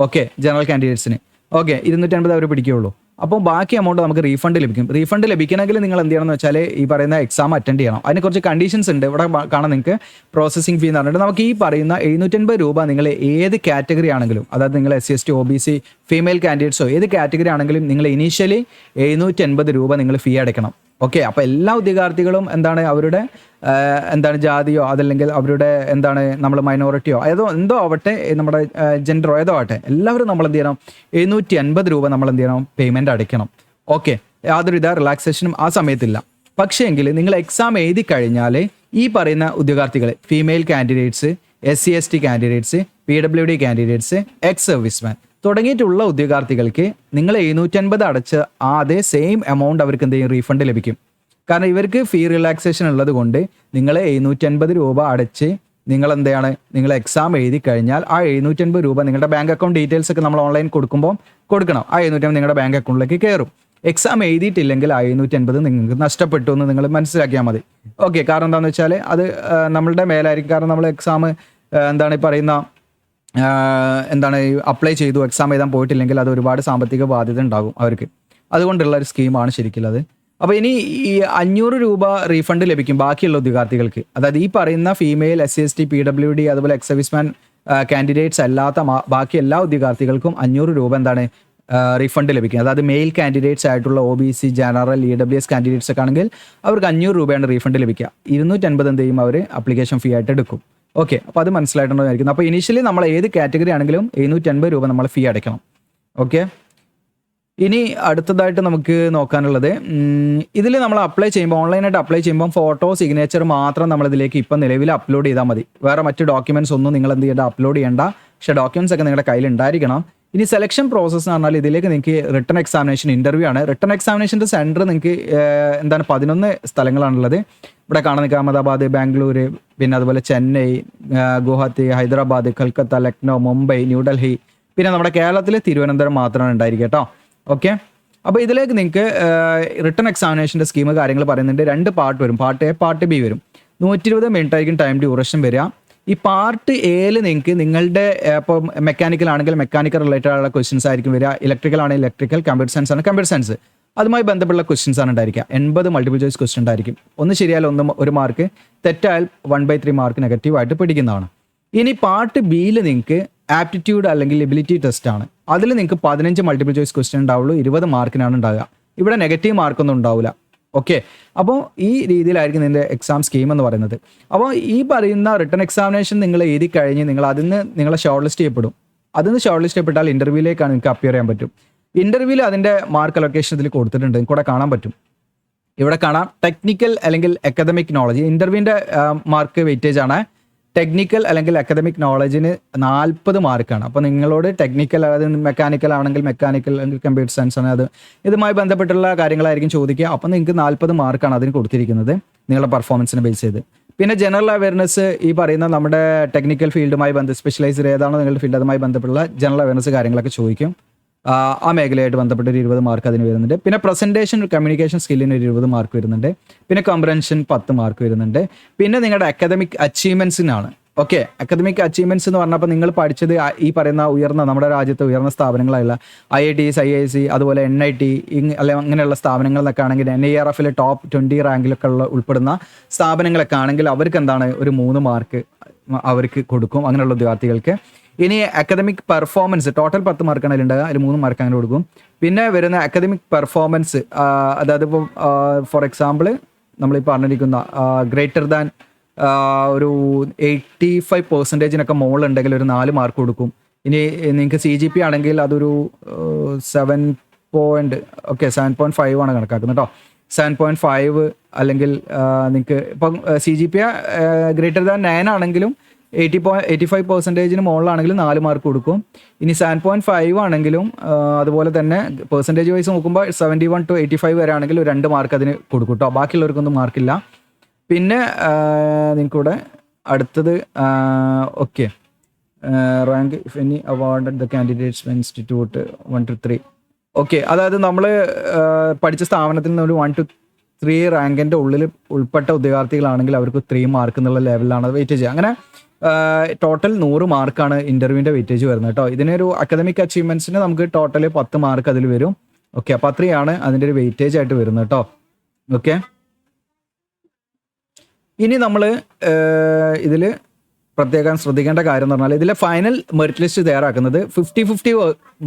ഓക്കെ, ജനറൽ കാൻഡിഡേറ്റ്സിന്. ഓക്കെ, 250 അവർ പിടിക്കുകയുള്ളൂ. അപ്പോൾ ബാക്കി എമൗണ്ട് നമുക്ക് റീഫണ്ട് ലഭിക്കും. റീഫണ്ട് ലഭിക്കണമെങ്കിൽ നിങ്ങൾ എന്ത് ചെയ്യണമെന്ന് വെച്ചാൽ ഈ പറയുന്ന എക്സാം അറ്റൻഡ് ചെയ്യണം. അതിന് കുറച്ച് കണ്ടീഷൻസ് ഉണ്ട്. ഇവിടെ കാണാൻ നിങ്ങൾക്ക് പ്രോസസ്സിംഗ് ഫീ എന്ന് പറഞ്ഞിട്ട് നമുക്ക് ഈ പറയുന്ന 750 രൂപ നിങ്ങൾ ഏത് കാറ്റഗറി ആണെങ്കിലും, അതായത് നിങ്ങൾ SC/ST OBC ഫീമെയിൽ കാൻഡിഡേറ്റ്സോ ഏത് കാറ്റഗറി ആണെങ്കിലും നിങ്ങൾ ഇനീഷ്യലി 750 രൂപ നിങ്ങൾ ഫീ അടയ്ക്കണം. ഓക്കെ, അപ്പോൾ എല്ലാ ഉദ്യോഗാർത്ഥികളും എന്താണ് അവരുടെ ജാതിയോ അതല്ലെങ്കിൽ അവരുടെ നമ്മൾ മൈനോറിറ്റിയോ എന്തോ ആവട്ടെ, നമ്മുടെ ജെൻഡറോ ഏതോ ആവട്ടെ, എല്ലാവരും നമ്മൾ എന്ത് ചെയ്യണം, 750 രൂപ നമ്മൾ എന്ത് ചെയ്യണം, പേയ്മെൻറ്റ് അടയ്ക്കണം. ഓക്കെ, യാതൊരു റിലാക്സേഷനും ആ സമയത്തില്ല. പക്ഷേ എങ്കിൽ നിങ്ങൾ എക്സാം എഴുതി കഴിഞ്ഞാൽ ഈ പറയുന്ന ഉദ്യോഗാർത്ഥികൾ, female candidates, SC/ST candidates, PWD candidates, ex serviceman തുടങ്ങിയിട്ടുള്ള ഉദ്യോഗാർത്ഥികൾക്ക് നിങ്ങൾ 750 അടച്ച അതേ സെയിം എമൗണ്ട് അവർക്ക് എന്ത് ചെയ്യും, റീഫണ്ട് ലഭിക്കും. കാരണം ഇവർക്ക് ഫീ റിലാക്സേഷൻ ഉള്ളത് കൊണ്ട് നിങ്ങൾ 750 രൂപ അടച്ച് നിങ്ങൾ എന്താണ് നിങ്ങൾ എക്സാം എഴുതി കഴിഞ്ഞാൽ ആ 750 രൂപ നിങ്ങളുടെ ബാങ്ക് അക്കൗണ്ട് ഡീറ്റെയിൽസ് ഒക്കെ നമ്മൾ ഓൺലൈൻ കൊടുക്കുമ്പോൾ കൊടുക്കണം. ആ 750 നിങ്ങളുടെ ബാങ്ക് അക്കൗണ്ടിലേക്ക് കയറും. എക്സാം എഴുതിയിട്ടില്ലെങ്കിൽ ആ 750 നിങ്ങൾക്ക് നഷ്ടപ്പെട്ടു എന്ന് നിങ്ങൾ മനസ്സിലാക്കിയാൽ മതി. ഓക്കെ, കാരണം എന്താണെന്ന് വെച്ചാൽ അത് നമ്മളുടെ മേലായിരിക്കും. കാരണം നമ്മൾ എക്സാം എന്താണ് ഈ പറയുന്ന എന്താണ് അപ്ലൈ ചെയ്തു എക്സാം എഴുതാൻ പോയിട്ടില്ലെങ്കിൽ അത് ഒരുപാട് സാമ്പത്തിക ബാധ്യത ഉണ്ടാകും അവർക്ക്. അതുകൊണ്ടുള്ള ഒരു സ്കീമാണ് ശരിക്കുള്ളത്. അപ്പോൾ ഇനി ഈ 500 രൂപ റീഫണ്ട് ലഭിക്കും ബാക്കിയുള്ള ഉദ്യോഗാർത്ഥികൾക്ക്. അതായത് ഈ പറയുന്ന ഫീമെയിൽ, SC/ST, PWD അതുപോലെ എക്സ് സർവീസ്മാൻ കാൻഡിഡേറ്റ്സ് അല്ലാത്ത ബാക്കി എല്ലാ ഉദ്യോഗാർത്ഥികൾക്കും 500 രൂപ എന്താണ് റീഫണ്ട് ലഭിക്കും. അതായത് മെയിൽ കാൻഡിഡേറ്റ്സ് ആയിട്ടുള്ള OBC, ജനറൽ, EWS കാൻഡിഡേറ്റ്സ് ഒക്കെ ആണെങ്കിൽ അവർക്ക് 500 രൂപയാണ് റീഫണ്ട് ലഭിക്കുക. 250 എന്ത് ചെയ്യും അവർ ആപ്ലിക്കേഷൻ ഫീ ആയിട്ട് എടുക്കും. ഓക്കെ, അപ്പോൾ അത് മനസ്സിലായിട്ടുണ്ടായിരിക്കും. അപ്പോൾ ഇനീഷ്യലി നമ്മൾ ഏത് കാറ്റഗറി ആണെങ്കിലും 750 രൂപ നമ്മൾ ഫീ അടയ്ക്കണം. ഓക്കെ, ഇനി അടുത്തതായിട്ട് നമുക്ക് നോക്കാനുള്ളത് ഇതിൽ നമ്മൾ അപ്ലൈ ചെയ്യുമ്പോൾ ഓൺലൈനായിട്ട് അപ്ലൈ ചെയ്യുമ്പോൾ ഫോട്ടോ, സിഗ്നേച്ചർ മാത്രം നമ്മളിതിലേക്ക് ഇപ്പം നിലവിൽ അപ്ലോഡ് ചെയ്താൽ മതി. വേറെ മറ്റ് ഡോക്യുമെൻറ്റ്സ് ഒന്നും നിങ്ങൾ എന്ത് ചെയ്യേണ്ട, അപ്ലോഡ് ചെയ്യേണ്ട. പക്ഷേ ഡോക്യുമെൻറ്റ്സ് ഒക്കെ നിങ്ങളുടെ കയ്യിൽ ഉണ്ടായിരിക്കണം. ഇനി സെലക്ഷൻ പ്രോസസ്സ് എന്ന് പറഞ്ഞാൽ ഇതിലേക്ക് നിങ്ങൾക്ക് റിട്ടൺ എക്സാമിനേഷൻ ഇൻ്റർവ്യൂ ആണ്. റിട്ടൺ എക്സാമിനേഷൻ്റെ സെൻറ്റർ നിങ്ങൾക്ക് എന്താണ് 11 സ്ഥലങ്ങളാണുള്ളത്. ഇവിടെ കാണാൻ നിൽക്കുക അഹമ്മദാബാദ്, ബാംഗ്ലൂർ, പിന്നെ അതുപോലെ ചെന്നൈ, ഗുവാഹത്തി, ഹൈദരാബാദ്, കൽക്കത്ത, ലക്നൗ, മുംബൈ, ന്യൂഡൽഹി, പിന്നെ നമ്മുടെ കേരളത്തിൽ തിരുവനന്തപുരം മാത്രമാണ് ഉണ്ടായിരിക്കുക കേട്ടോ. ഓക്കെ, അപ്പോൾ ഇതിലേക്ക് നിങ്ങൾക്ക് റിട്ടൺ എക്സാമിനേഷൻ്റെ സ്കീം കാര്യങ്ങൾ പറയുന്നുണ്ട്. 2 പാർട്ട് വരും. പാർട്ട് എ, പാർട്ട് ബി വരും. 120 മിനിറ്റ് ആയിരിക്കും ടൈം ഡ്യൂറേഷൻ വരിക. ഈ പാർട്ട് എയിൽ നിങ്ങൾക്ക് നിങ്ങളുടെ ഇപ്പോൾ മെക്കാനിക്കൽ ആണെങ്കിൽ മെക്കാനിക്കൽ റിലേറ്റഡ് ആയുള്ള ക്വസ്റ്റ്യൻസ് ആയിരിക്കും വരിക. ഇലക്ട്രിക്കൽ ആണെങ്കിൽ ഇലക്ട്രിക്കൽ, കമ്പ്യൂട്ടർ സയൻസ് ആണ് കമ്പ്യൂട്ടർ സയൻസ്. അതുമായി ബന്ധപ്പെട്ടുള്ള ക്വസ്റ്റ്യൻസ് ആണ് ഉണ്ടായിരിക്കുക. 80 മൾട്ടിപ്പിൾ ചോയ്സ് ക്വസ്റ്റ്യൻ ഉണ്ടായിരിക്കും. ഒന്ന് ശരിയാൽ 1 മാർക്ക്, തെറ്റായാൽ 1/3 മാർക്ക് നെഗറ്റീവായിട്ട് പിടിക്കുന്നതാണ്. ഇനി പാർട്ട് ബിയിൽ നിങ്ങൾക്ക് ആപ്റ്റിറ്റ്യൂഡ് അല്ലെങ്കിൽ എബിലിറ്റി ടെസ്റ്റ് ആണ്. അതിൽ നിങ്ങൾക്ക് 15 മൾട്ടിപ്പിൾ ചോയ്സ് ക്വസ്റ്റ്യൻ ഉണ്ടാവുള്ളൂ. 20 മാർക്കിനാണ് ഉണ്ടാവുക. ഇവിടെ നെഗറ്റീവ് മാർക്കൊന്നും ഉണ്ടാവില്ല. ഓക്കെ, അപ്പോൾ ഈ രീതിയിലായിരിക്കും നിങ്ങളുടെ എക്സാം സ്കീം എന്ന് പറയുന്നത്. അപ്പോൾ ഈ പറയുന്ന റിട്ടൺ എക്സാമിനേഷൻ നിങ്ങൾ എഴുതി കഴിഞ്ഞ് നിങ്ങൾ അതിന് നിങ്ങളെ ഷോർട്ട് ലിസ്റ്റ് ചെയ്യപ്പെടും. അതിന് ഷോർട്ട് ലിസ്റ്റ് ചെയ്യപ്പെട്ടാൽ ഇൻ്റർവ്യൂവിലേക്കാണ് നിങ്ങൾക്ക് അപ്പിയർ ചെയ്യാൻ പറ്റും. ഇൻ്റർവ്യൂവിൽ അതിൻ്റെ മാർക്ക് അലൊക്കേഷൻ ഇതിൽ കൊടുത്തിട്ടുണ്ട്, നിങ്ങൾക്ക് ഇവിടെ കാണാൻ പറ്റും. ഇവിടെ കാണാം ടെക്നിക്കൽ അല്ലെങ്കിൽ അക്കാദമിക് നോളജ്. ഇൻ്റർവ്യൂവിൻ്റെ മാർക്ക് വെയിറ്റേജ് ആണ്. ടെക്നിക്കൽ അല്ലെങ്കിൽ അക്കാദമിക് നോളജിന് 40 മാർക്കാണ്. അപ്പോൾ നിങ്ങളോട് ടെക്നിക്കൽ, അതായത് മെക്കാനിക്കൽ ആണെങ്കിൽ മെക്കാനിക്കൽ, അല്ലെങ്കിൽ കമ്പ്യൂട്ടർ സയൻസ് ആണ്, അത് ഇതുമായി ബന്ധപ്പെട്ടുള്ള കാര്യങ്ങളായിരിക്കും ചോദിക്കുക. അപ്പോൾ നിങ്ങൾക്ക് 40 മാർക്കാണ് അതിന് കൊടുത്തിരിക്കുന്നത് നിങ്ങളുടെ പെർഫോമൻസിനെ ബേസ് ചെയ്ത്. പിന്നെ ജനറൽ അവയർനെസ്, ഈ പറയുന്ന നമ്മുടെ ടെക്നിക്കൽ ഫീൽഡുമായി സ്പെഷ്യലൈസ്ഡ് ഏതാണോ നിങ്ങളുടെ ഫീൽഡ് അതുമായി ബന്ധപ്പെട്ടുള്ള ജനറൽ അവയർനെസ് കാര്യങ്ങളൊക്കെ ചോദിക്കും. ആ മേഖലയായിട്ട് ബന്ധപ്പെട്ട് ഒരു 20 മാർക്ക് അതിന് വരുന്നുണ്ട്. പിന്നെ പ്രസൻറ്റേഷൻ, കമ്മ്യൂണിക്കേഷൻ സ്കില്ലിന് ഒരു 20 മാർക്ക് വരുന്നുണ്ട്. പിന്നെ കംപ്രൻഷൻ 10 മാർക്ക് വരുന്നുണ്ട്. പിന്നെ നിങ്ങളുടെ അക്കാദമിക് അച്ചീവ്മെൻറ്റ്സിനാണ്. ഓക്കെ, അക്കാദമിക് അച്ചീവ്മെൻറ്റ്സ് എന്ന് പറഞ്ഞപ്പോൾ നിങ്ങൾ പഠിച്ചത് ഈ പറയുന്ന ഉയർന്ന, നമ്മുടെ രാജ്യത്തെ ഉയർന്ന സ്ഥാപനങ്ങളായുള്ള IITs, IISc, അതുപോലെ NIT അല്ലെ അങ്ങനെയുള്ള സ്ഥാപനങ്ങളൊക്കെ ആണെങ്കിൽ NIRF ടോപ്പ് 20 റാങ്കിലൊക്കെ ഉൾപ്പെടുന്ന സ്ഥാപനങ്ങളൊക്കെ ആണെങ്കിൽ അവർക്ക് എന്താണ് ഒരു 3 മാർക്ക് അവർക്ക് കൊടുക്കും, അങ്ങനെയുള്ള ഉദ്യോഗാർത്ഥികൾക്ക്. ഇനി അക്കാദമിക് പെർഫോമൻസ് ടോട്ടൽ 10 മാർക്കാണ് അതിലുണ്ടാകുക. അതിൽ 3 മാർക്ക് അങ്ങനെ കൊടുക്കും. പിന്നെ വരുന്ന അക്കാദമിക് പെർഫോമൻസ്, അതായത് ഇപ്പോൾ ഫോർ എക്സാമ്പിൾ നമ്മളീ പറഞ്ഞിരിക്കുന്ന ഗ്രേറ്റർ ദാൻ ഒരു 85% മുകളിലുണ്ടെങ്കിൽ ഒരു 4 മാർക്ക് കൊടുക്കും. ഇനി നിങ്ങൾക്ക് CGP ആണെങ്കിൽ അതൊരു 7.5 ആണ് കണക്കാക്കുന്നത് കേട്ടോ. 7.5 അല്ലെങ്കിൽ നിങ്ങൾക്ക് ഇപ്പം CGP ഗ്രേറ്റർ ദാൻ 9 ആണെങ്കിലും 85% മുകളിലാണെങ്കിലും 4 മാർക്ക് കൊടുക്കും. ഇനി 7.5 ആണെങ്കിലും അതുപോലെ തന്നെ പെർസെൻറ്റേജ് വൈസ് നോക്കുമ്പോൾ 71 to 85 വരെ ആണെങ്കിൽ 2 മാർക്ക് അതിന് കൊടുക്കും കേട്ടോ. ബാക്കിയുള്ളവർക്കൊന്നും മാർക്കില്ല. പിന്നെ നിങ്ങൾക്കിവിടെ അടുത്തത് okay, rank if any award the candidates institute 1 to 3. Okay, അതായത് നമ്മൾ പഠിച്ച സ്ഥാപനത്തിൽ നിന്ന് ഒരു 1 to 3 റാങ്കിൻ്റെ ഉള്ളിൽ ഉൾപ്പെട്ട ഉദ്യോഗാർത്ഥികളാണെങ്കിൽ അവർക്ക് 3 മാർക്ക് എന്നുള്ള ലെവലിലാണ് വെയിറ്റേജ്. അങ്ങനെ ടോട്ടൽ 100 മാർക്കാണ് ഇൻ്റർവ്യൂവിൻ്റെ വെയിറ്റേജ് വരുന്നത് കേട്ടോ. ഇതിനൊരു അക്കാദമിക് അച്ചീവ്മെൻറ്റ്സിന് നമുക്ക് ടോട്ടൽ 10 മാർക്ക് അതിൽ വരും. ഓക്കെ, അപ്പോൾ അത്രയാണ് അതിൻ്റെ ഒരു വെയിറ്റേജ് ആയിട്ട് വരുന്നത് കേട്ടോ. ഓക്കെ, ഇനി നമ്മൾ ഇതിൽ പ്രത്യേകം ശ്രദ്ധിക്കേണ്ട കാര്യം എന്ന് പറഞ്ഞാൽ ഇതിലെ ഫൈനൽ മെറിറ്റ് ലിസ്റ്റ് തയ്യാറാക്കുന്നത് 50-50